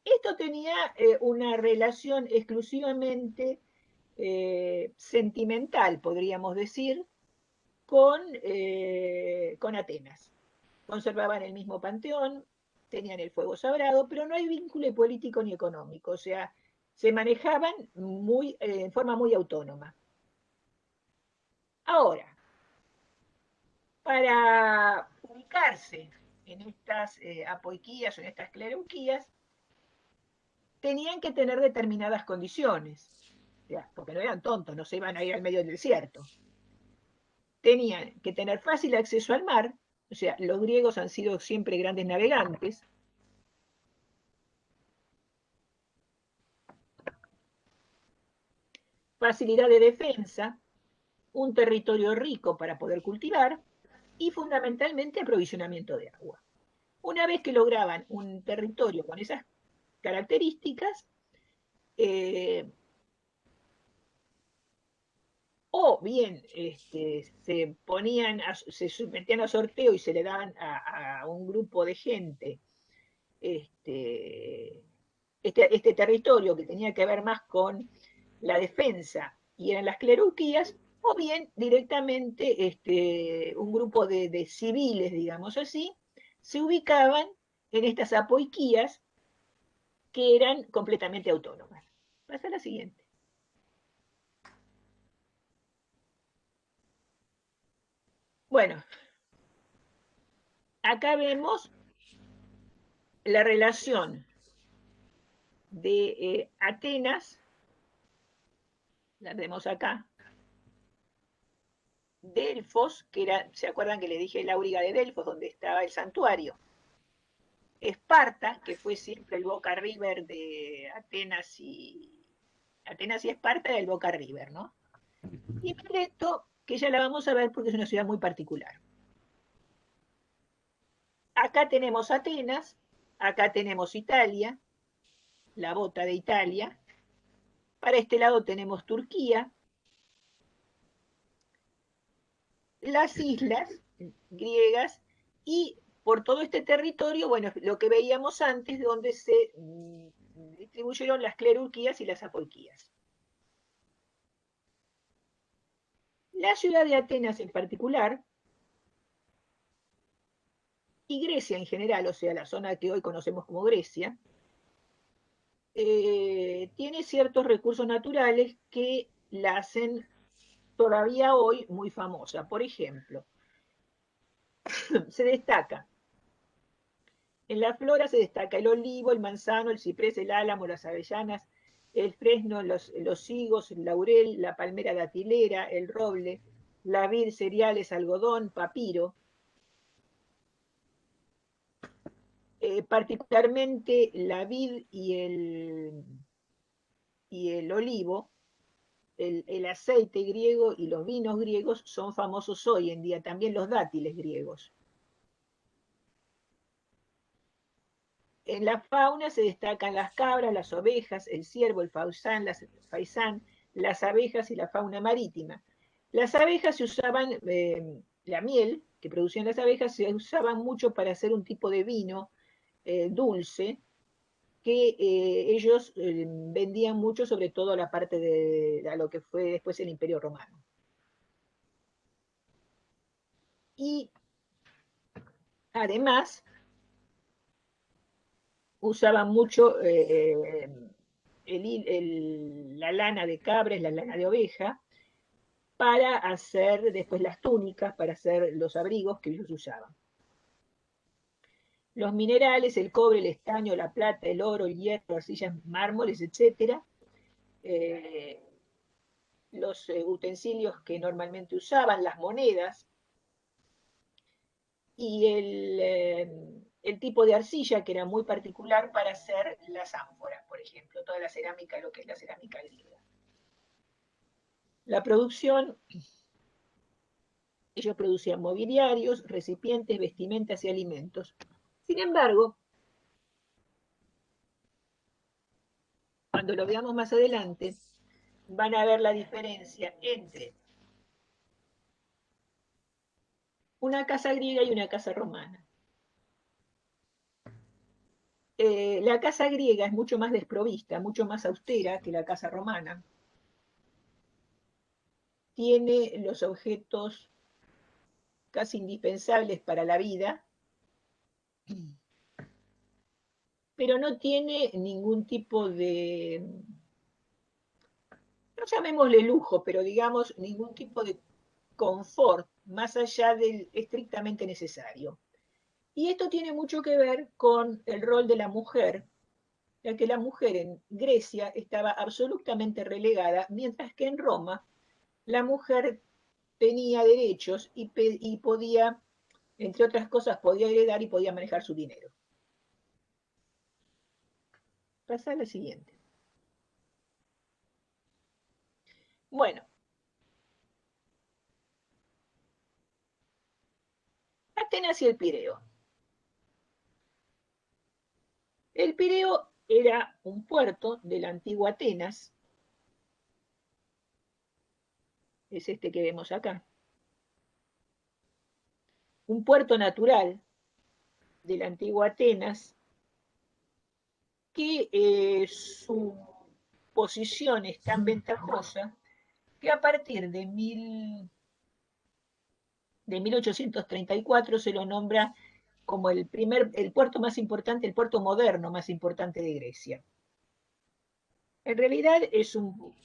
Esto tenía una relación exclusivamente sentimental, podríamos decir, con Atenas. Conservaban el mismo panteón, tenían el fuego sagrado, pero no hay vínculo político ni económico, o sea, se manejaban en forma muy autónoma. Ahora, para ubicarse en estas apoliquías o en estas cleruquías, tenían que tener determinadas condiciones, porque no eran tontos, no se iban a ir al medio del desierto. Tenían que tener fácil acceso al mar, o sea, los griegos han sido siempre grandes navegantes. Facilidad de defensa, un territorio rico para poder cultivar y fundamentalmente aprovisionamiento de agua. Una vez que lograban un territorio con esas características, o bien se sometían a sorteo y se le daban a un grupo de gente este territorio que tenía que ver más con la defensa y eran las clerarquías, o bien directamente un grupo de civiles, digamos así, se ubicaban en estas apoiquías que eran completamente autónomas. Pasa a la siguiente. Bueno, acá vemos la relación de Atenas, la vemos acá, Delfos, que era, ¿se acuerdan que le dije el auriga de Delfos, donde estaba el santuario? Esparta, que fue siempre el Boca River de Atenas y Esparta era el Boca River, ¿no? Y Mileto, que ya la vamos a ver porque es una ciudad muy particular. Acá tenemos Atenas, acá tenemos Italia, la bota de Italia. Para este lado tenemos Turquía, las islas griegas y por todo este territorio, bueno, lo que veíamos antes, donde se distribuyeron las clerarquías y las apoiquías. La ciudad de Atenas en particular, y Grecia en general, o sea, la zona que hoy conocemos como Grecia, tiene ciertos recursos naturales que la hacen todavía hoy muy famosa. Por ejemplo, se destaca, en la flora se destaca el olivo, el manzano, el ciprés, el álamo, las avellanas, el fresno, los higos, el laurel, la palmera datilera, el roble, la vid, cereales, algodón, papiro. Particularmente la vid y el olivo, el aceite griego y los vinos griegos son famosos hoy en día, también los dátiles griegos. En la fauna se destacan las cabras, las ovejas, el ciervo, el faisán, las abejas y la fauna marítima. Las abejas se usaban, la miel que producían las abejas se usaban mucho para hacer un tipo de vino dulce que ellos vendían mucho, sobre todo a la parte de lo que fue después el Imperio Romano. Y además usaban mucho la lana de cabra, la lana de oveja, para hacer después las túnicas, para hacer los abrigos que ellos usaban. Los minerales, el cobre, el estaño, la plata, el oro, el hierro, arcillas, mármoles, etc. Los utensilios que normalmente usaban, las monedas, y el tipo de arcilla que era muy particular para hacer las ánforas, por ejemplo, toda la cerámica, lo que es la cerámica griega. La producción, ellos producían mobiliarios, recipientes, vestimentas y alimentos. Sin embargo, cuando lo veamos más adelante, van a ver la diferencia entre una casa griega y una casa romana. La casa griega es mucho más desprovista, mucho más austera que la casa romana. Tiene los objetos casi indispensables para la vida, pero no tiene ningún tipo de, no llamémosle lujo, pero digamos ningún tipo de confort más allá del estrictamente necesario. Y esto tiene mucho que ver con el rol de la mujer, ya que la mujer en Grecia estaba absolutamente relegada, mientras que en Roma la mujer tenía derechos y podía, entre otras cosas, podía heredar y podía manejar su dinero. Pasa a la siguiente. Bueno, Atenas y el Pireo. El Pireo era un puerto de la antigua Atenas, es este que vemos acá. Un puerto natural de la antigua Atenas, que su posición es tan ventajosa que a partir de 1834 se lo nombra como el puerto más importante, el puerto moderno más importante de Grecia. En realidad es un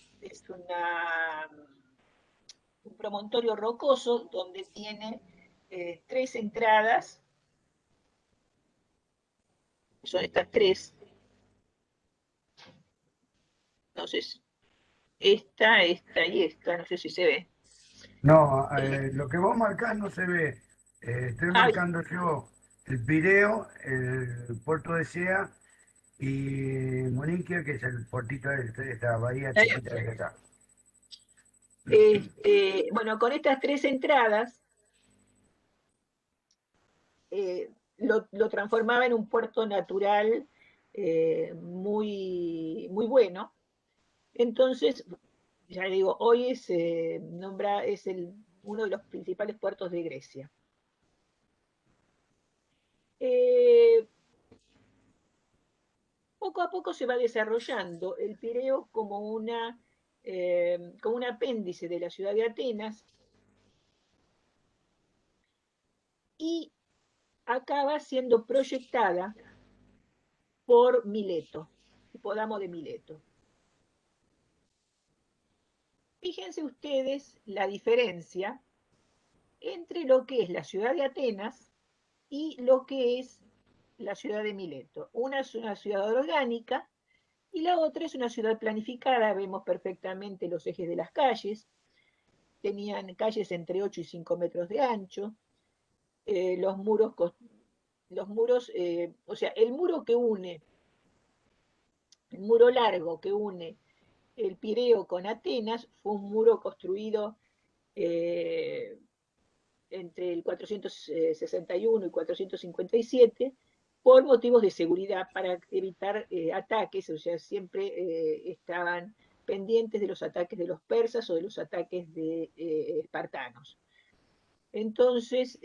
promontorio rocoso donde tiene 3 entradas, son estas 3. Entonces, esta y esta, no sé si se ve. No, lo que vos marcás no se ve. Estoy Ah, marcando yo el Pireo, el puerto de Sea y Moniquia, que es el puertito de esta bahía chiquita de acá. bueno, con estas 3 entradas lo transformaba en un puerto natural muy, muy bueno. Entonces, ya digo, hoy es uno de los principales puertos de Grecia. Poco a poco se va desarrollando el Pireo como un apéndice de la ciudad de Atenas y acaba siendo proyectada por Mileto, Hipodamo de Mileto. Fíjense ustedes la diferencia entre lo que es la ciudad de Atenas y lo que es la ciudad de Mileto. Una es una ciudad orgánica y la otra es una ciudad planificada. Vemos perfectamente los ejes de las calles. Tenían calles entre 8 y 5 metros de ancho. Los muros, o sea, el muro largo que une el Pireo con Atenas fue un muro construido entre el 461 y 457 por motivos de seguridad para evitar ataques, o sea, siempre estaban pendientes de los ataques de los persas o de los ataques de espartanos. Entonces,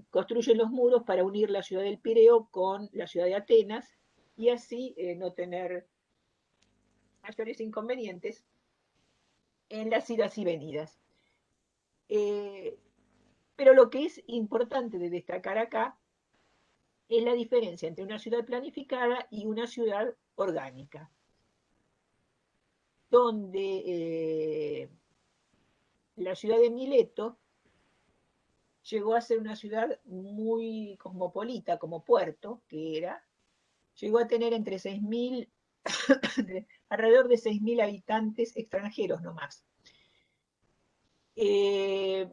construyen los muros para unir la ciudad del Pireo con la ciudad de Atenas y así no tener mayores inconvenientes en las idas y venidas. Pero lo que es importante de destacar acá es la diferencia entre una ciudad planificada y una ciudad orgánica, donde la ciudad de Mileto llegó a ser una ciudad muy cosmopolita, como puerto, que era, llegó a tener entre 6.000, alrededor de 6.000 habitantes extranjeros nomás. Y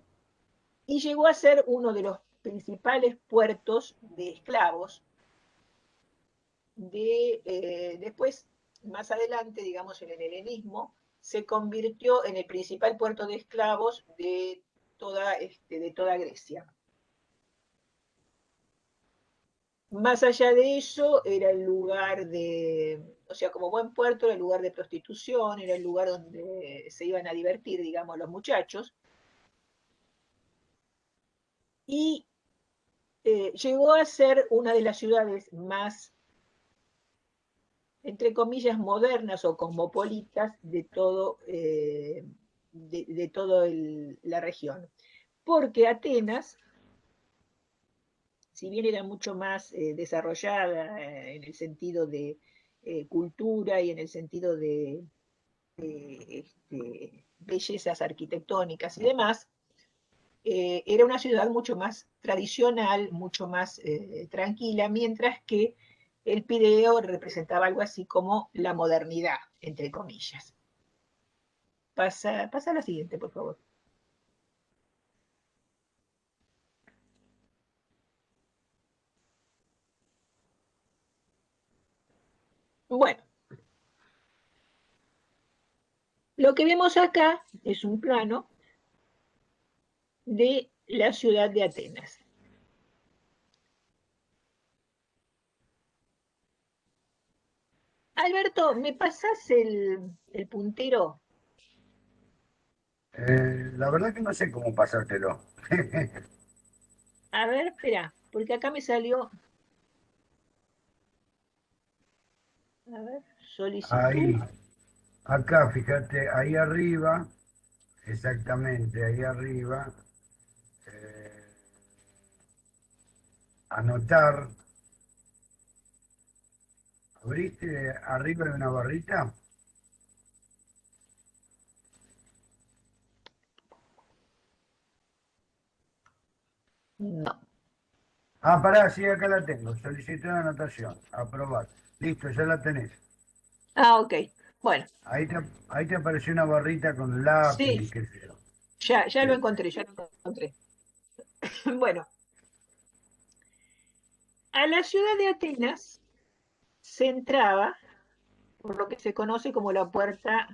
llegó a ser uno de los principales puertos de esclavos después, más adelante, digamos, en el helenismo, se convirtió en el principal puerto de esclavos de toda Grecia. Más allá de eso, era el lugar o sea, como buen puerto, era el lugar de prostitución, era el lugar donde se iban a divertir, digamos, los muchachos. Y llegó a ser una de las ciudades más, entre comillas, modernas o cosmopolitas de toda la región. Porque Atenas, si bien era mucho más desarrollada en el sentido de cultura y en el sentido de bellezas arquitectónicas y demás, era una ciudad mucho más tradicional, mucho más tranquila, mientras que el Pireo representaba algo así como la modernidad, entre comillas. Pasa a la siguiente, por favor. Bueno, lo que vemos acá es un plano de la ciudad de Atenas. Alberto, ¿me pasás el puntero? La verdad que no sé cómo pasártelo. A ver, espera, porque acá me salió, a ver, solicitud. Ahí, acá, fíjate, ahí arriba, exactamente, ahí arriba, eh, anotar, ¿abriste arriba de una barrita? No. Ah, pará, sí, acá la tengo, solicitud de anotación, aprobar. Listo, ya la tenés. Ah, ok. Bueno, Ahí te apareció una barrita con lápiz sí, y qué sé yo. ya lo Bien. encontré, ya lo encontré. Bueno, a la ciudad de Atenas se entraba por lo que se conoce como la puerta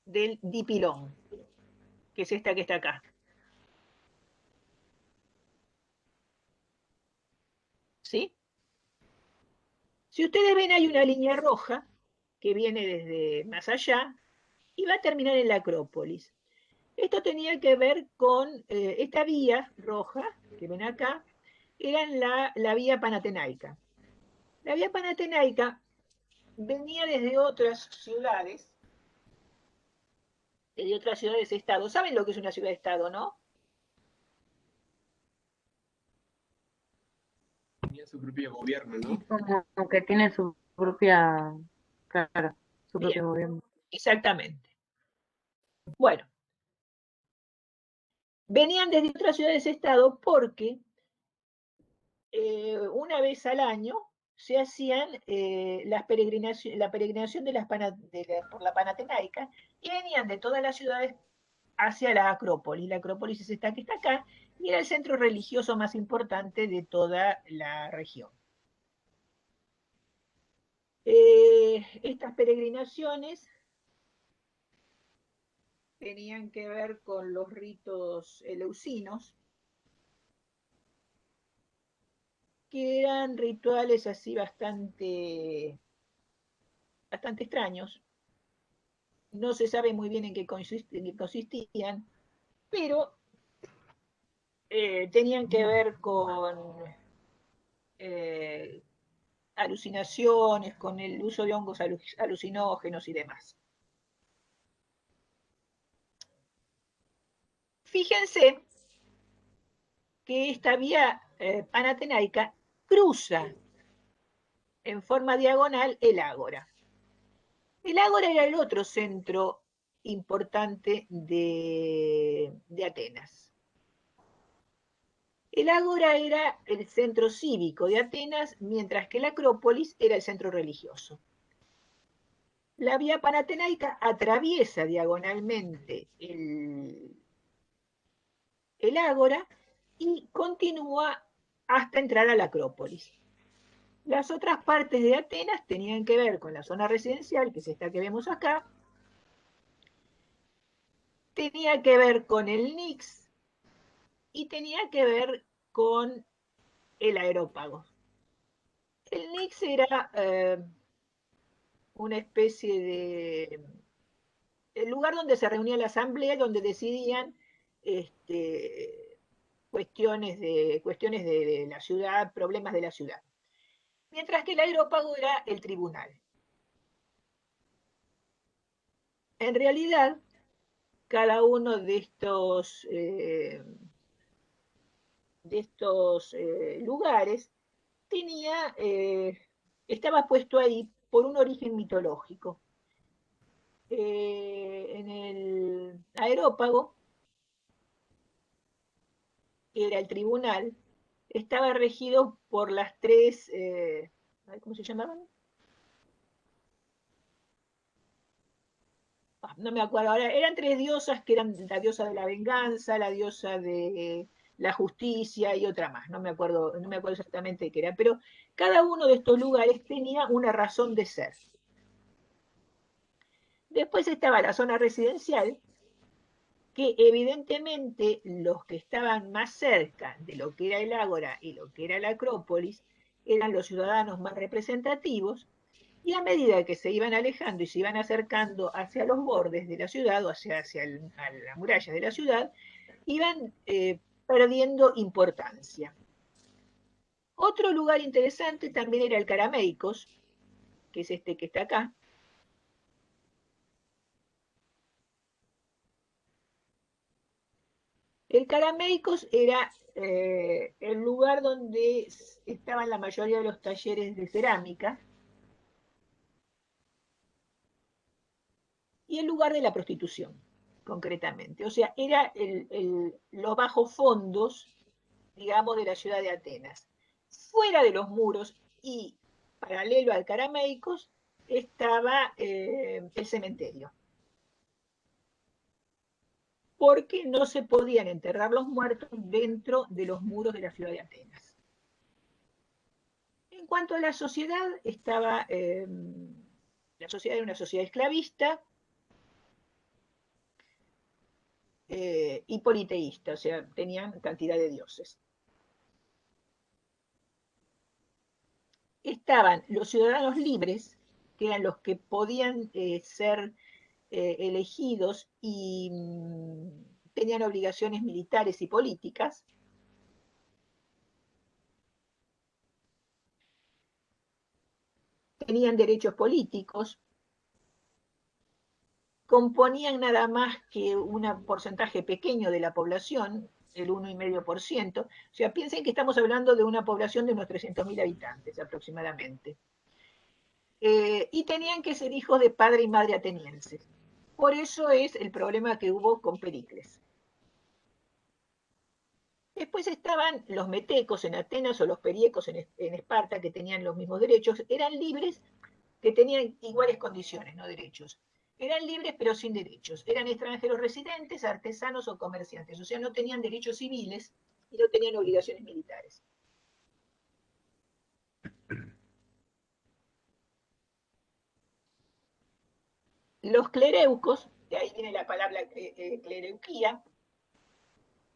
del Dipilón, que es esta que está acá. ¿Sí? Si ustedes ven, hay una línea roja que viene desde más allá y va a terminar en la Acrópolis. Esto tenía que ver con esta vía roja que ven acá, era la vía panatenaica. La vía panatenaica venía desde otras ciudades, desde otras ciudades-estado. ¿Saben lo que es una ciudad-estado, no? Tenía su propio gobierno, ¿no? Como que tiene su propia, claro, su Bien, propio gobierno. exactamente. Bueno, venían desde otras ciudades-estado porque una vez al año se hacían la peregrinación por la Panatenaica y venían de todas las ciudades hacia la Acrópolis. La Acrópolis es esta que está acá y era el centro religioso más importante de toda la región. Estas peregrinaciones tenían que ver con los ritos eleusinos, que eran rituales así bastante extraños. No se sabe muy bien en qué consistían, pero tenían que ver con eh, alucinaciones, con el uso de hongos alucinógenos y demás. Fíjense que esta vía panatenaica cruza en forma diagonal el ágora. El ágora era el otro centro importante de Atenas. El ágora era el centro cívico de Atenas, mientras que la Acrópolis era el centro religioso. La vía panatenaica atraviesa diagonalmente el ágora y continúa hasta entrar a la Acrópolis. Las otras partes de Atenas tenían que ver con la zona residencial, que es esta que vemos acá, tenía que ver con el Nix y tenía que ver con el Aerópago. El Nix era una especie de el lugar donde se reunía la asamblea, donde decidían cuestiones de la ciudad, problemas de la ciudad. Mientras que el Aerópago era el tribunal. En realidad, cada uno de estos lugares estaba puesto ahí por un origen mitológico. En el Aerópago, que era el tribunal, estaba regido por las tres, ¿cómo se llamaban? No me acuerdo ahora, eran tres diosas que eran la diosa de la venganza, la diosa de la justicia y otra más, no me acuerdo exactamente qué era, pero cada uno de estos lugares tenía una razón de ser. Después estaba la zona residencial, que evidentemente los que estaban más cerca de lo que era el Ágora y lo que era la Acrópolis eran los ciudadanos más representativos, Y a medida que se iban alejando y se iban acercando hacia los bordes de la ciudad o hacia a la muralla de la ciudad, iban perdiendo importancia. Otro lugar interesante también era el Carameicos, que es este que está acá. El Carameicos era el lugar donde estaban la mayoría de los talleres de cerámica y el lugar de la prostitución, concretamente. O sea, era los bajos fondos, digamos, de la ciudad de Atenas. Fuera de los muros y paralelo al Carameicos estaba el cementerio, porque no se podían enterrar los muertos dentro de los muros de la ciudad de Atenas. En cuanto a la sociedad, la sociedad era una sociedad esclavista y politeísta, o sea, tenían cantidad de dioses. Estaban los ciudadanos libres, que eran los que podían ser elegidos y tenían obligaciones militares y políticas. Tenían derechos políticos, componían nada más que un porcentaje pequeño de la población, el 1,5%. O sea, piensen que estamos hablando de una población de unos 300.000 habitantes aproximadamente. Y tenían que ser hijos de padre y madre atenienses. Por eso es el problema que hubo con Pericles. Después estaban los metecos en Atenas o los periecos en Esparta, que tenían los mismos derechos. Eran libres, que tenían iguales condiciones, no derechos. Eran libres pero sin derechos. Eran extranjeros residentes, artesanos o comerciantes. O sea, no tenían derechos civiles y no tenían obligaciones militares. Los clereucos, de ahí viene la palabra clereuquía,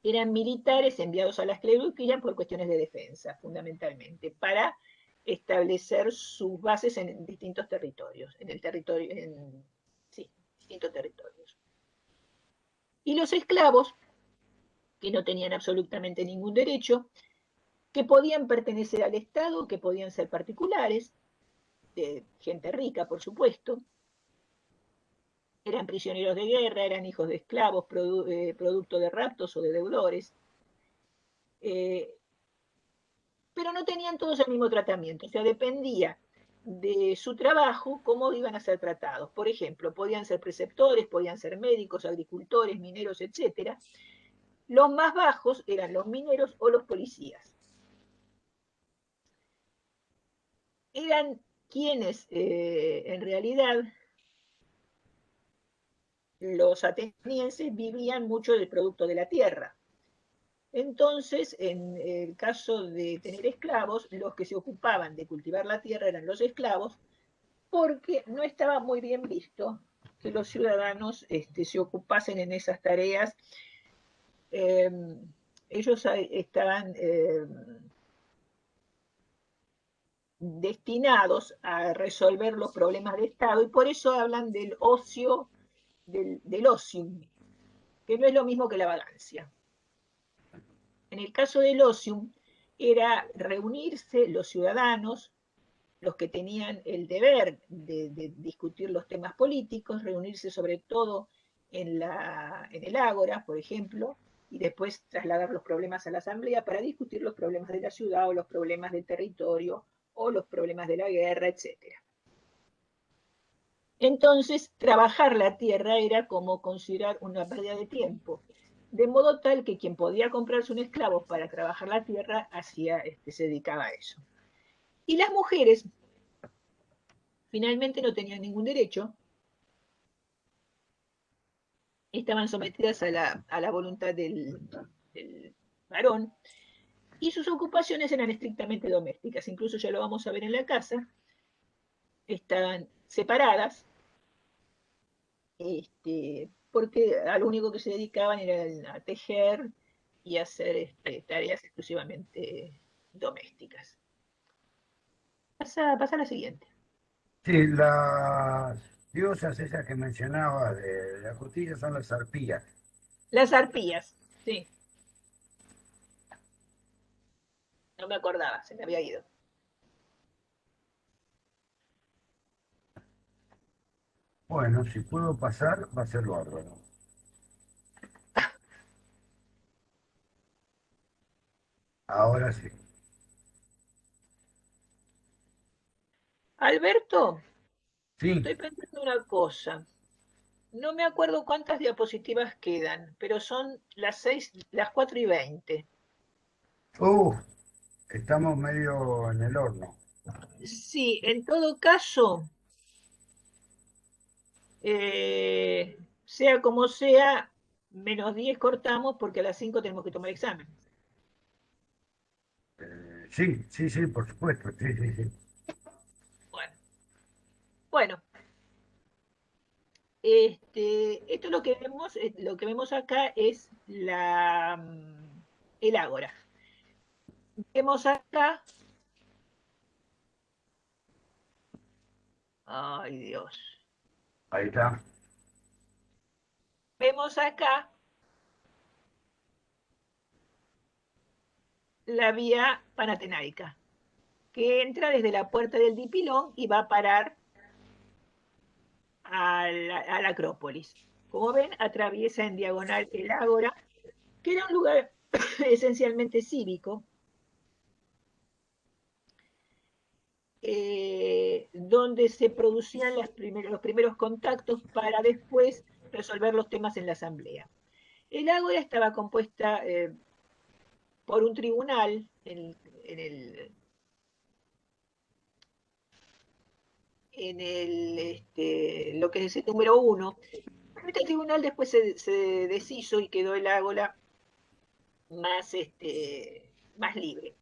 eran militares enviados a las clereuquías por cuestiones de defensa, fundamentalmente, para establecer sus bases en distintos territorios, distintos territorios. Y los esclavos, que no tenían absolutamente ningún derecho, que podían pertenecer al Estado, que podían ser particulares, de gente rica, por supuesto, eran prisioneros de guerra, eran hijos de esclavos, producto de raptos o de deudores, pero no tenían todos el mismo tratamiento, o sea, dependía de su trabajo cómo iban a ser tratados. Por ejemplo, podían ser preceptores, podían ser médicos, agricultores, mineros, etc. Los más bajos eran los mineros o los policías. Eran quienes, en realidad, los atenienses vivían mucho del producto de la tierra. Entonces, en el caso de tener esclavos, los que se ocupaban de cultivar la tierra eran los esclavos, porque no estaba muy bien visto que los ciudadanos se ocupasen en esas tareas. Ellos estaban destinados a resolver los problemas de Estado y por eso hablan del ocio, del ocium, que no es lo mismo que la vagancia. En el caso del ocium era reunirse los ciudadanos, los que tenían el deber de discutir los temas políticos, reunirse sobre todo en el ágora, por ejemplo, y después trasladar los problemas a la asamblea para discutir los problemas de la ciudad o los problemas del territorio o los problemas de la guerra, etc. Entonces, trabajar la tierra era como considerar una pérdida de tiempo, de modo tal que quien podía comprarse un esclavo para trabajar la tierra se dedicaba a eso. Y las mujeres finalmente no tenían ningún derecho, estaban sometidas a la voluntad del varón, y sus ocupaciones eran estrictamente domésticas, incluso ya lo vamos a ver en la casa, estaban separadas, porque a lo único que se dedicaban era a tejer y a hacer tareas exclusivamente domésticas. Pasa a la siguiente. Sí, las diosas esas que mencionaba de la justicia son las arpías. Las arpías, sí. No me acordaba, se me había ido. Bueno, si puedo pasar, va a ser bárbaro. Ahora sí. Alberto, Sí, estoy pensando una cosa. No me acuerdo cuántas diapositivas quedan, pero son las 4:20. uh, estamos medio en el horno. Sí, en todo caso, sea como sea, -10 cortamos porque a las 5 tenemos que tomar examen. Sí, sí, sí, por supuesto. Sí, sí, sí. Bueno, bueno, esto lo que vemos acá es el ágora. Vemos acá, ay Dios, Ahí está. vemos acá la vía panatenaica, que entra desde la puerta del Dipilón y va a parar a la Acrópolis. Como ven, atraviesa en diagonal el ágora, que era un lugar esencialmente cívico, donde se producían los primeros contactos para después resolver los temas en la asamblea. El ágora estaba compuesta por un tribunal lo que es el número 1. Este tribunal después se deshizo y quedó el ágora más, más libre.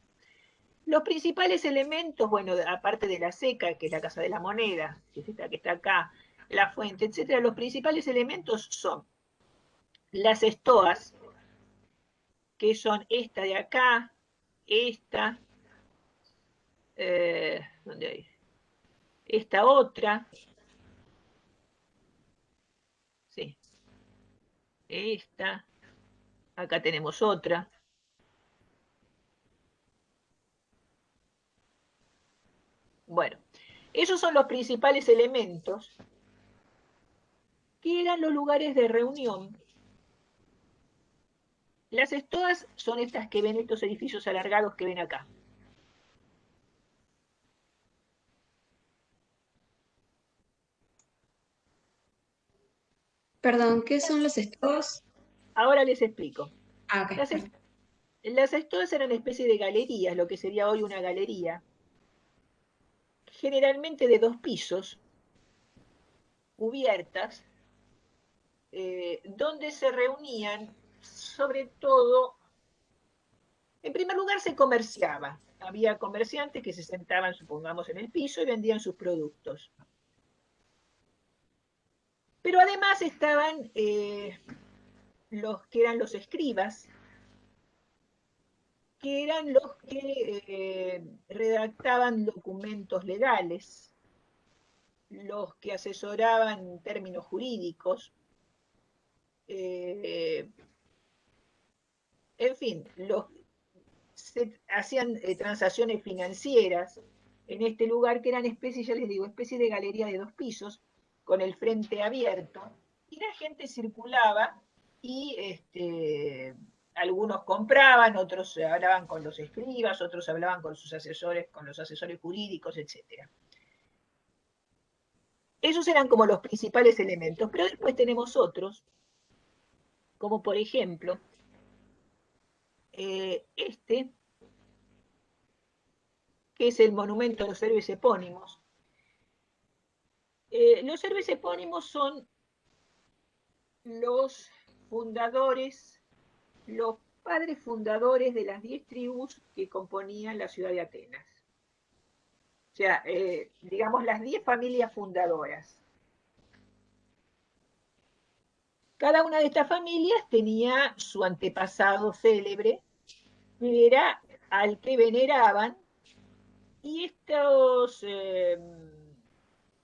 Los principales elementos, bueno, aparte de la seca, que es la Casa de la Moneda, que está acá, la fuente, etcétera, los principales elementos son las estoas, que son esta de acá, esta, ¿dónde hay? Esta otra, sí, esta, acá tenemos otra. Bueno, esos son los principales elementos que eran los lugares de reunión. Las estoas son estas que ven, estos edificios alargados que ven acá. Perdón, ¿qué son los estados? Ahora les explico. Ah, ok, Las, perdón. las estoas eran una especie de galerías, lo que sería hoy una galería, generalmente de 2 pisos, cubiertas, donde se reunían, sobre todo, en primer lugar se comerciaba. Había comerciantes que se sentaban, supongamos, en el piso y vendían sus productos. Pero además estaban los que eran los escribas, que eran los que redactaban documentos legales, los que asesoraban términos jurídicos, eh, en fin, se hacían transacciones financieras en este lugar que eran especies, ya les digo, especies de galería de 2 pisos, con el frente abierto, y la gente circulaba y algunos compraban, otros hablaban con los escribas, otros hablaban con sus asesores, con los asesores jurídicos, etc. Esos eran como los principales elementos, pero después tenemos otros, como por ejemplo, este, que es el monumento a los héroes epónimos. Los héroes epónimos son los fundadores, los padres fundadores de las 10 tribus que componían la ciudad de Atenas. O sea, digamos las 10 familias fundadoras. Cada una de estas familias tenía su antepasado célebre, que era al que veneraban, y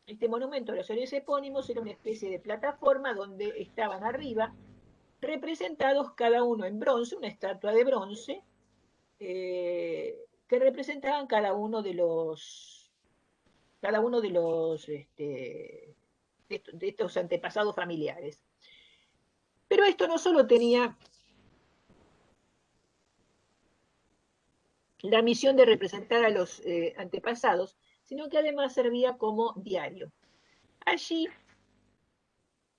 Este monumento a los héroes epónimos era una especie de plataforma donde estaban arriba representados cada uno en bronce, una estatua de bronce, que representaban cada uno de estos antepasados familiares. Pero esto no solo tenía la misión de representar a los antepasados, sino que además servía como diario. Allí,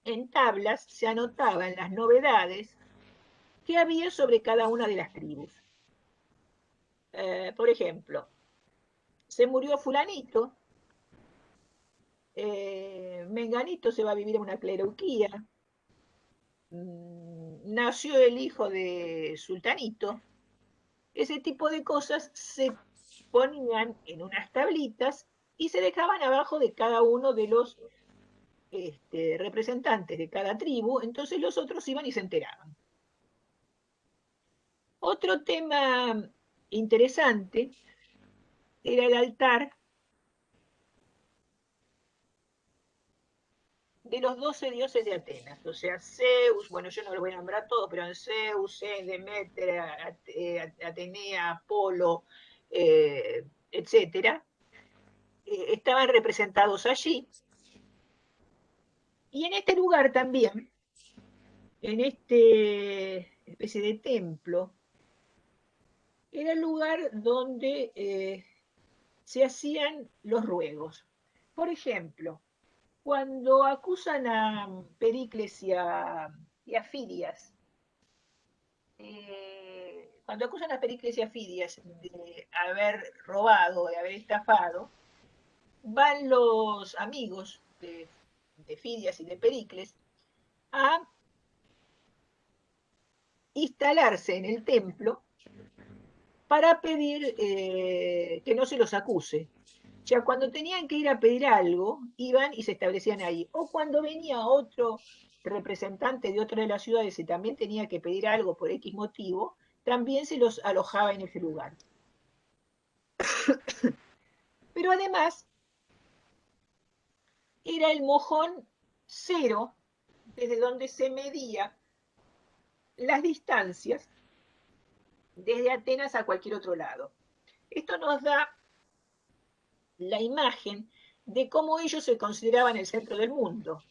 en tablas, se anotaban las novedades que había sobre cada una de las tribus. Por ejemplo, se murió fulanito, menganito se va a vivir en una clereuquía, nació el hijo de sultanito. Ese tipo de cosas se ponían en unas tablitas y se dejaban abajo de cada uno de los representantes de cada tribu, entonces los otros iban y se enteraban. Otro tema interesante era el altar de los 12 dioses de Atenas, o sea, Zeus, bueno, yo no lo voy a nombrar todo, pero en Zeus, Demeter, Atenea, Apolo, etcétera, estaban representados allí. Y en este lugar también, en este especie de templo, era el lugar donde se hacían los ruegos. Por ejemplo, cuando acusan a Pericles y a Fidias, cuando acusan a Pericles y a Fidias de haber robado, de haber estafado, van los amigos de Fidias y de Pericles a instalarse en el templo para pedir que no se los acuse. O sea, cuando tenían que ir a pedir algo, iban y se establecían ahí. O cuando venía otro representante de otra de las ciudades y también tenía que pedir algo por X motivo, también se los alojaba en ese lugar. Pero además, era el mojón cero desde donde se medía las distancias desde Atenas a cualquier otro lado. Esto nos da la imagen de cómo ellos se consideraban el centro del mundo.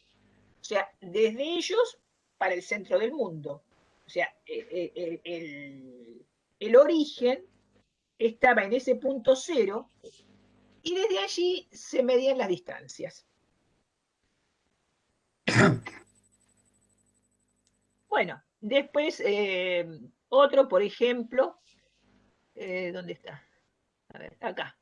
O sea, desde ellos para el centro del mundo. O sea, el origen estaba en ese punto cero y desde allí se medían las distancias. Bueno, después otro, por ejemplo, ¿dónde está? A ver, acá.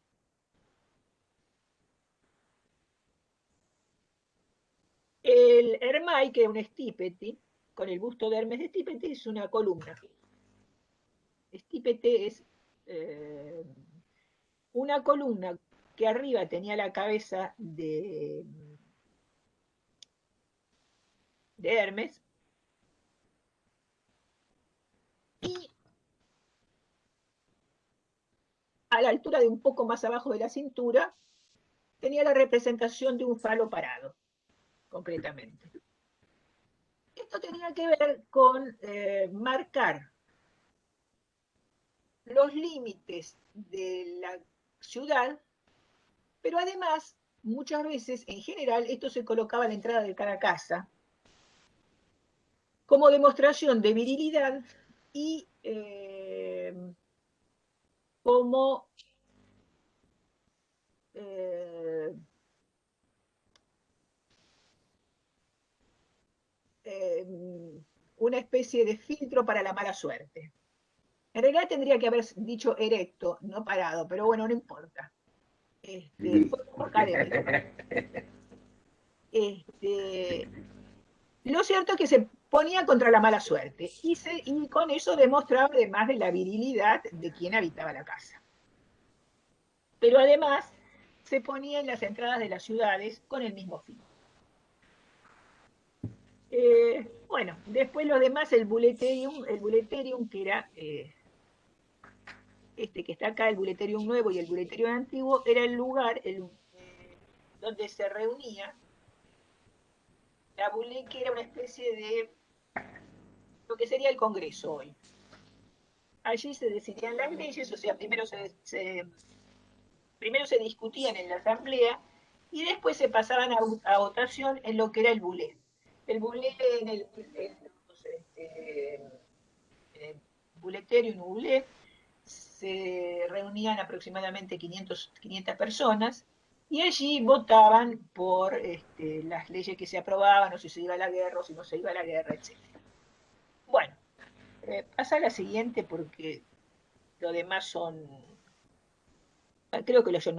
El Hermai, que es un estípete, con el busto de Hermes de estípete, es una columna. Estípete es una columna que arriba tenía la cabeza de Hermes y a la altura de un poco más abajo de la cintura tenía la representación de un falo parado, concretamente. Esto tenía que ver con marcar los límites de la ciudad, pero además, muchas veces, en general, esto se colocaba a la entrada de cada casa como demostración de virilidad y como una especie de filtro para la mala suerte. En realidad tendría que haber dicho erecto, no parado, pero bueno, no importa. Fue como académico. Lo cierto es que se ponía contra la mala suerte y con eso demostraba además de la virilidad de quien habitaba la casa. Pero además se ponía en las entradas de las ciudades con el mismo fin. Bueno, después lo demás, el buleterium que era este que está acá, el buleterium nuevo y el buleterium antiguo, era el lugar, donde se reunía la Bulé, que era una especie de lo que sería el Congreso hoy. Allí se decidían las leyes, o sea, primero se discutían en la asamblea y después se pasaban a votación en lo que era el bulé. El bulé en el buleterio, en un bulé, se reunían aproximadamente 500 personas y allí votaban por las leyes que se aprobaban, o si se iba a la guerra, o si no se iba a la guerra, etc. Bueno, pasa a la siguiente porque lo demás son... Creo que ya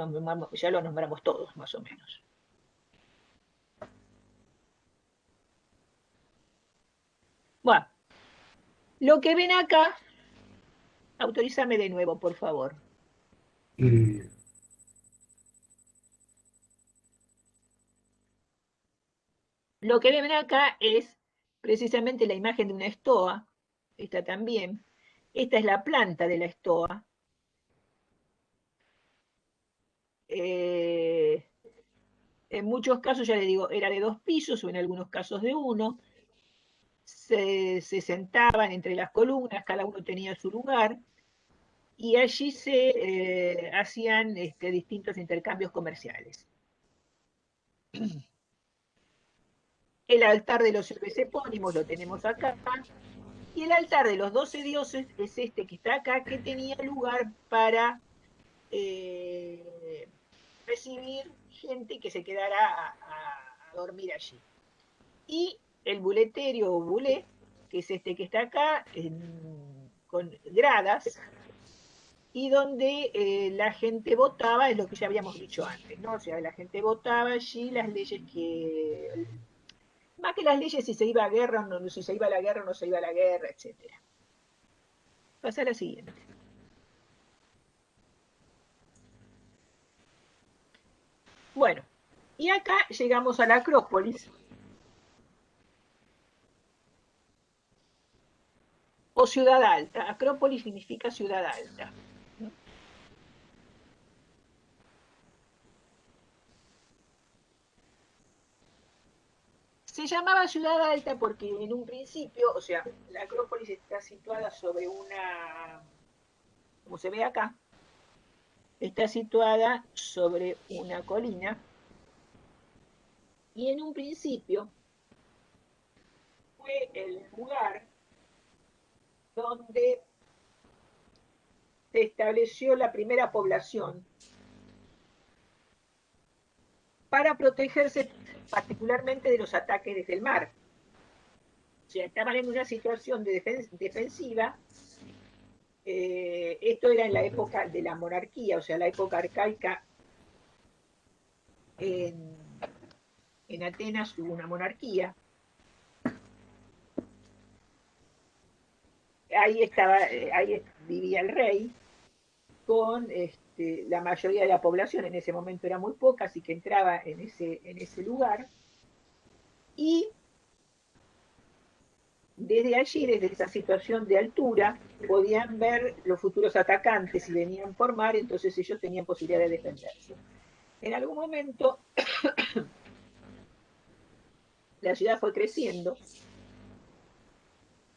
lo nombramos todos, más o menos. Bueno, lo que ven acá, autorízame de nuevo, por favor. Y Lo que ven acá es precisamente la imagen de una estoa, esta también. Esta es la planta de la estoa. En muchos casos, ya les digo, era de 2 pisos o en algunos casos de 1. Se sentaban entre las columnas, cada uno tenía su lugar, y allí se hacían distintos intercambios comerciales. El altar de los héroes epónimos lo tenemos acá, y el altar de los 12 dioses es este que está acá, que tenía lugar para recibir gente que se quedara a dormir allí. Y el buleterio o bulé, que es este que está acá, con gradas, y donde la gente votaba, es lo que ya habíamos dicho antes, ¿no? O sea, la gente votaba allí las leyes que... Más que las leyes si se iba a guerra, no, si se iba a la guerra o no se iba a la guerra, etc. Pasa a la siguiente. Bueno, y acá llegamos a la Acrópolis, o ciudad alta. Acrópolis significa ciudad alta, ¿no? Se llamaba ciudad alta porque en un principio, o sea, la Acrópolis está situada sobre una, como se ve acá, está situada sobre una colina, y en un principio fue el lugar donde se estableció la primera población para protegerse particularmente de los ataques desde el mar. O sea, estaban en una situación de defensiva. Esto era en la época de la monarquía, o sea, la época arcaica. En Atenas hubo una monarquía. Ahí vivía el rey, con la mayoría de la población, en ese momento era muy poca, así que entraba en ese lugar. Y desde allí, desde esa situación de altura, podían ver los futuros atacantes si venían por mar, entonces ellos tenían posibilidad de defenderse. En algún momento, la ciudad fue creciendo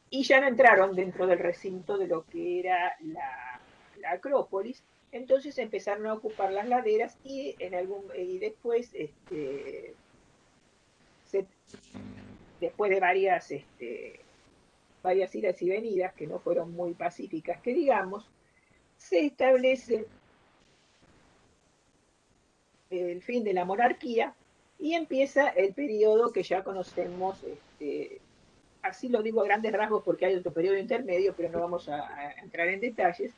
y ya no entraron dentro del recinto de lo que era la Acrópolis, entonces empezaron a ocupar las laderas y después, después de varias idas y venidas, que no fueron muy pacíficas, que digamos, se establece el fin de la monarquía y empieza el periodo que ya conocemos, así lo digo a grandes rasgos porque hay otro periodo intermedio, pero no vamos a entrar en detalles,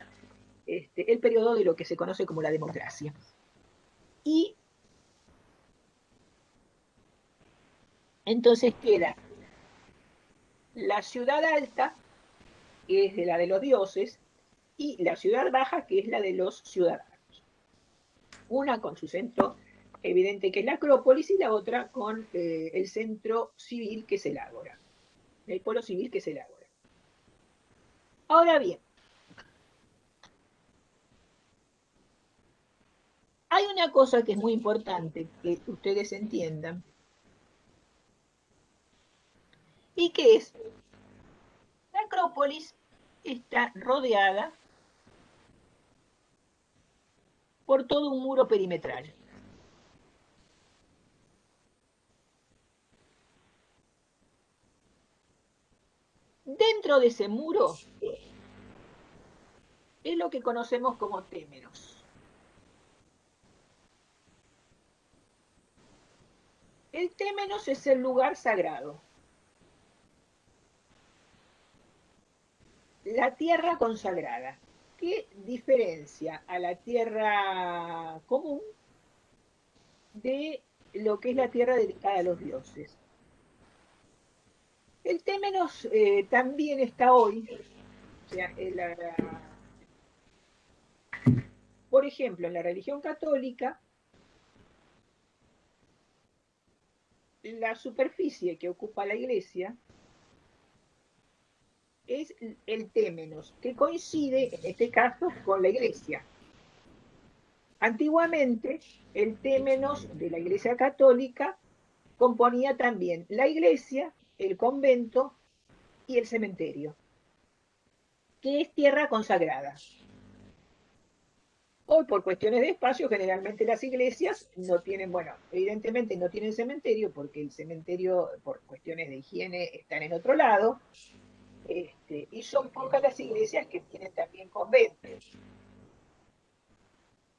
el periodo de lo que se conoce como la democracia. Y entonces queda la ciudad alta, que es de la de los dioses, y la ciudad baja, que es la de los ciudadanos. Una con su centro evidente, que es la Acrópolis, y la otra con el centro civil, que es el Ágora, el polo civil, que es el Ágora. Ahora bien, hay una cosa que es muy importante que ustedes entiendan, y que es, la Acrópolis está rodeada por todo un muro perimetral. Dentro de ese muro es lo que conocemos como témenos. El témenos es el lugar sagrado. La tierra consagrada. ¿Qué diferencia a la tierra común de lo que es la tierra dedicada a los dioses? El témenos también está hoy, o sea, por ejemplo, en la religión católica, la superficie que ocupa la iglesia es el témenos, que coincide, en este caso, con la iglesia. Antiguamente, el témenos de la iglesia católica componía también la iglesia, el convento y el cementerio, que es tierra consagrada. Hoy, por cuestiones de espacio, generalmente las iglesias no tienen, bueno, evidentemente no tienen cementerio, porque el cementerio, por cuestiones de higiene, están en otro lado, y son pocas las iglesias que tienen también conventos.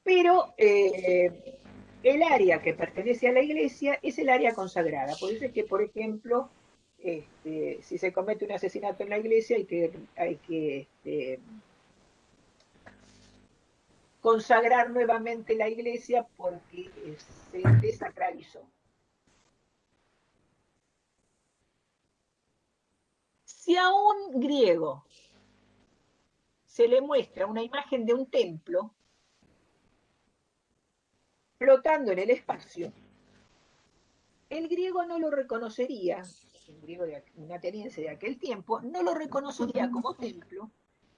Pero el área que pertenece a la iglesia es el área consagrada. Por eso es que, por ejemplo, si se comete un asesinato en la iglesia, hay que consagrar nuevamente la iglesia porque se desacralizó. Si a un griego se le muestra una imagen de un templo flotando en el espacio, el griego no lo reconocería, un griego un ateniense de aquel tiempo, no lo reconocería como templo,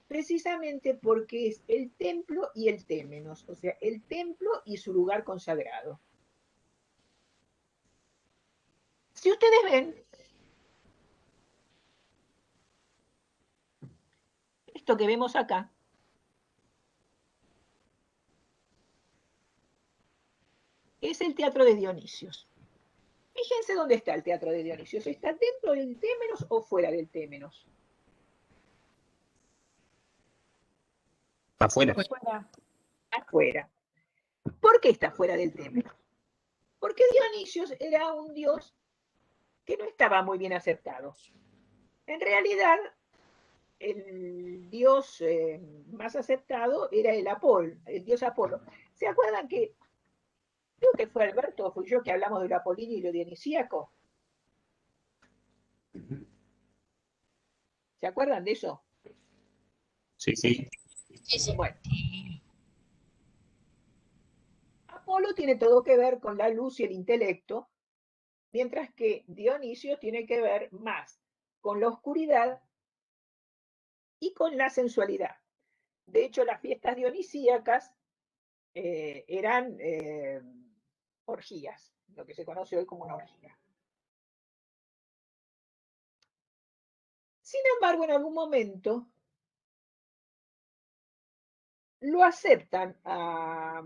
precisamente porque es el templo y el témenos, o sea, el templo y su lugar consagrado. Si ustedes ven, esto que vemos acá, es el teatro de Dionisios. Fíjense dónde está el teatro de Dionisios. ¿Está dentro del témenos o fuera del témenos? Afuera. Fuera. Afuera. ¿Por qué está fuera del témenos? Porque Dionisios era un dios que no estaba muy bien aceptado. En realidad, el dios más aceptado era el dios Apolo. ¿Se acuerdan que, creo que fue Alberto o fui yo que hablamos de lo apolíneo y lo dionisíaco? ¿Se acuerdan de eso? Sí, sí. Bueno, Apolo tiene todo que ver con la luz y el intelecto, mientras que Dionisio tiene que ver más con la oscuridad y con la sensualidad. De hecho, las fiestas dionisíacas eran orgías, lo que se conoce hoy como una orgía. Sin embargo, en algún momento lo aceptan a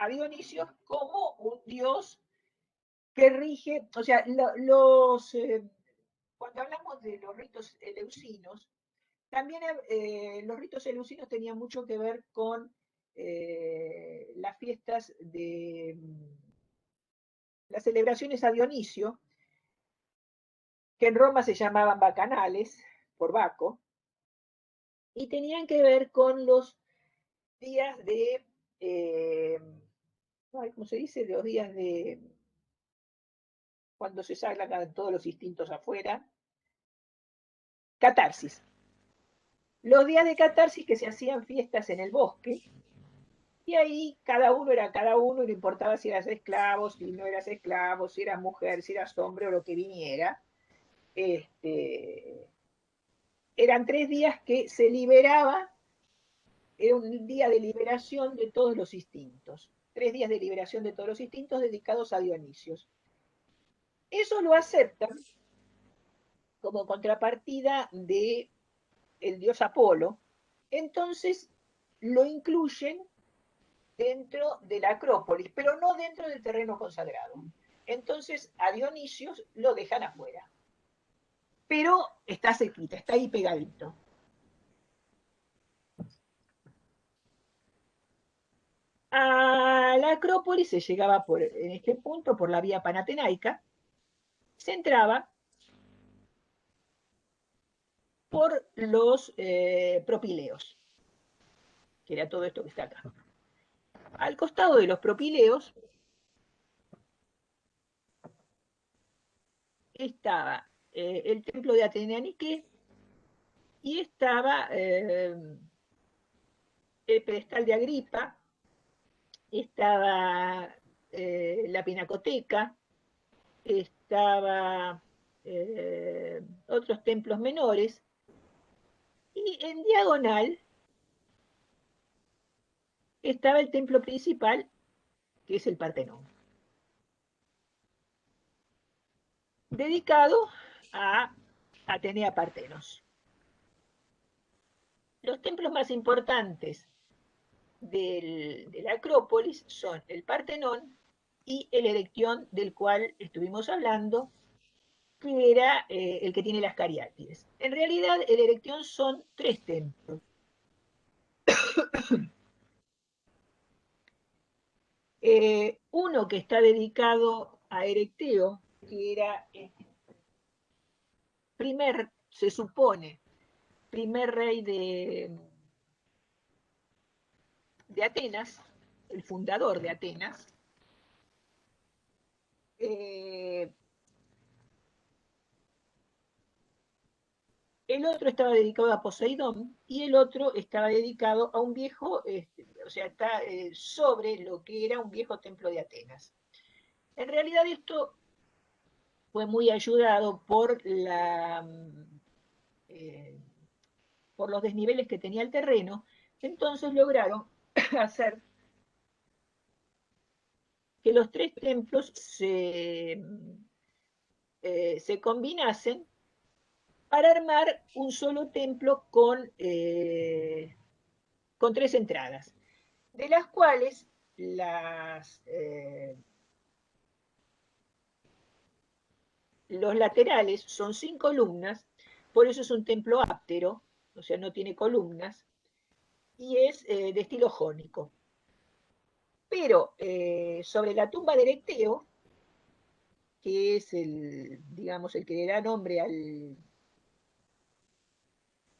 Dionisio como un dios que rige, o sea, cuando hablamos de los ritos eleusinos, también los ritos eleusinos tenían mucho que ver con las fiestas de las celebraciones a Dionisio, que en Roma se llamaban bacanales, por Baco, y tenían que ver con los días de, ¿cómo se dice? Los días de cuando se sacan todos los instintos afuera, catarsis. Los días de catarsis que se hacían fiestas en el bosque, y ahí cada uno era cada uno, y no importaba si eras esclavo, si no eras esclavo, si eras mujer, si eras hombre o lo que viniera. Eran 3 días que se liberaba, era un día de liberación de todos los instintos. 3 días de liberación de todos los instintos dedicados a Dionisios. Eso lo aceptan como contrapartida de el dios Apolo, entonces lo incluyen dentro de la Acrópolis, pero no dentro del terreno consagrado. Entonces a Dionisios lo dejan afuera. Pero está cerquita, está ahí pegadito. A la Acrópolis se llegaba en este punto por la vía panatenaica, se entraba por los propileos, que era todo esto que está acá. Al costado de los propileos estaba el templo de Atenea Niké y estaba el pedestal de Agripa, estaba la pinacoteca, estaba otros templos menores, y en diagonal estaba el templo principal, que es el Partenón, dedicado a Atenea Partenos. Los templos más importantes de la Acrópolis son el Partenón y el Erectión, del cual estuvimos hablando, que era el que tiene las cariátides. En realidad, el Erectión son 3 templos. Uno que está dedicado a Erecteo, que era se supone, primer rey de Atenas, el fundador de Atenas. El otro estaba dedicado a Poseidón y el otro estaba dedicado a un viejo, o sea, está sobre lo que era un viejo templo de Atenas. En realidad esto fue muy ayudado por por los desniveles que tenía el terreno, entonces lograron hacer que los 3 templos se combinasen para armar un solo templo con 3 entradas, de las cuales los laterales son sin columnas, por eso es un templo áptero, o sea, no tiene columnas, y es de estilo jónico. Pero sobre la tumba de Erecteo, que es digamos, el que le da nombre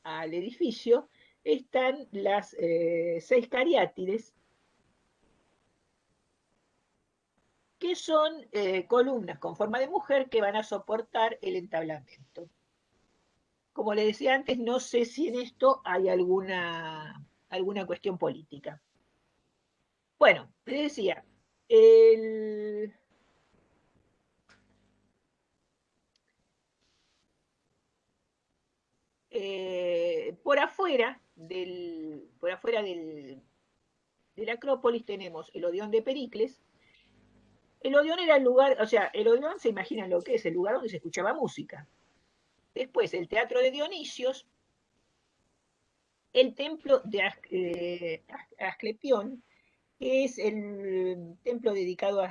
al edificio, están las 6 cariátides, que son columnas con forma de mujer que van a soportar el entablamento. Como le decía antes, no sé si en esto hay alguna cuestión política. Bueno, le decía, por afuera de la Acrópolis tenemos el Odeón de Pericles. El Odeón era el lugar, o sea, el Odeón se imaginan lo que es, el lugar donde se escuchaba música. Después el Teatro de Dionisios, el templo de Asclepión, que es el templo dedicado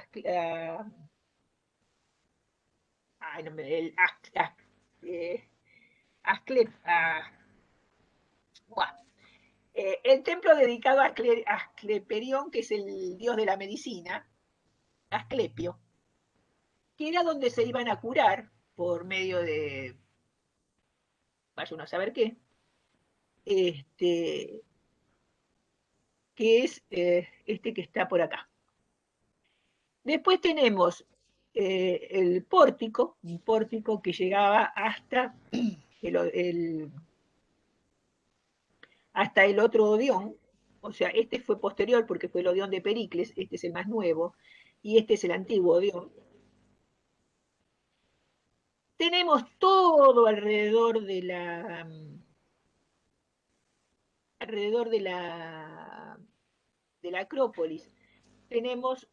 el templo dedicado a Ascleperión, que es el dios de la medicina, Asclepio, que era donde se iban a curar por medio de, vaya uno a saber qué, que es este que está por acá. Después tenemos el pórtico, un pórtico que llegaba hasta hasta el otro Odeón, o sea, este fue posterior porque fue el Odeón de Pericles, este es el más nuevo, y este es el antiguo Odeón. Tenemos todo alrededor de la Acrópolis, tenemos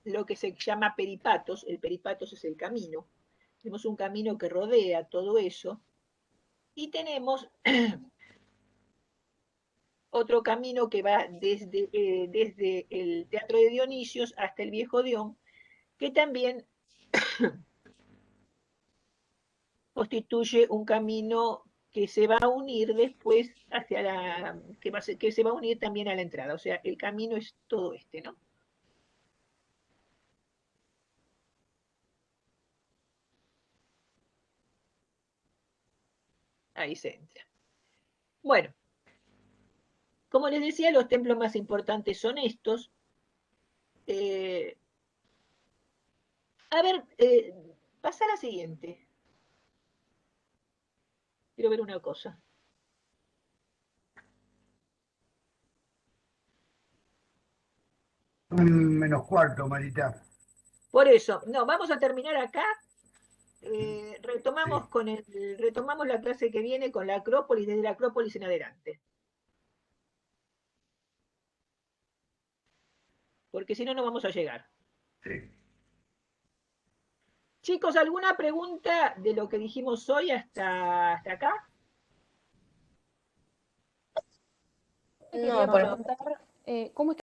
lo que se llama peripatos. El peripatos es el camino. Tenemos un camino que rodea todo eso. Y tenemos otro camino que va desde el Teatro de Dionisios hasta el Viejo Dion, que también constituye un camino que se va a unir después hacia que se va a unir también a la entrada. O sea, el camino es todo este, ¿no? Ahí se entra. Bueno, como les decía, los templos más importantes son estos. A ver, pasa a la siguiente. Quiero ver una cosa. Menos cuarto, Marita. Por eso, no, vamos a terminar acá. Sí. Retomamos la clase que viene con la Acrópolis, desde la Acrópolis en adelante. Porque si no, no vamos a llegar. Sí. Chicos, ¿alguna pregunta de lo que dijimos hoy hasta acá? Quería preguntar, ¿cómo es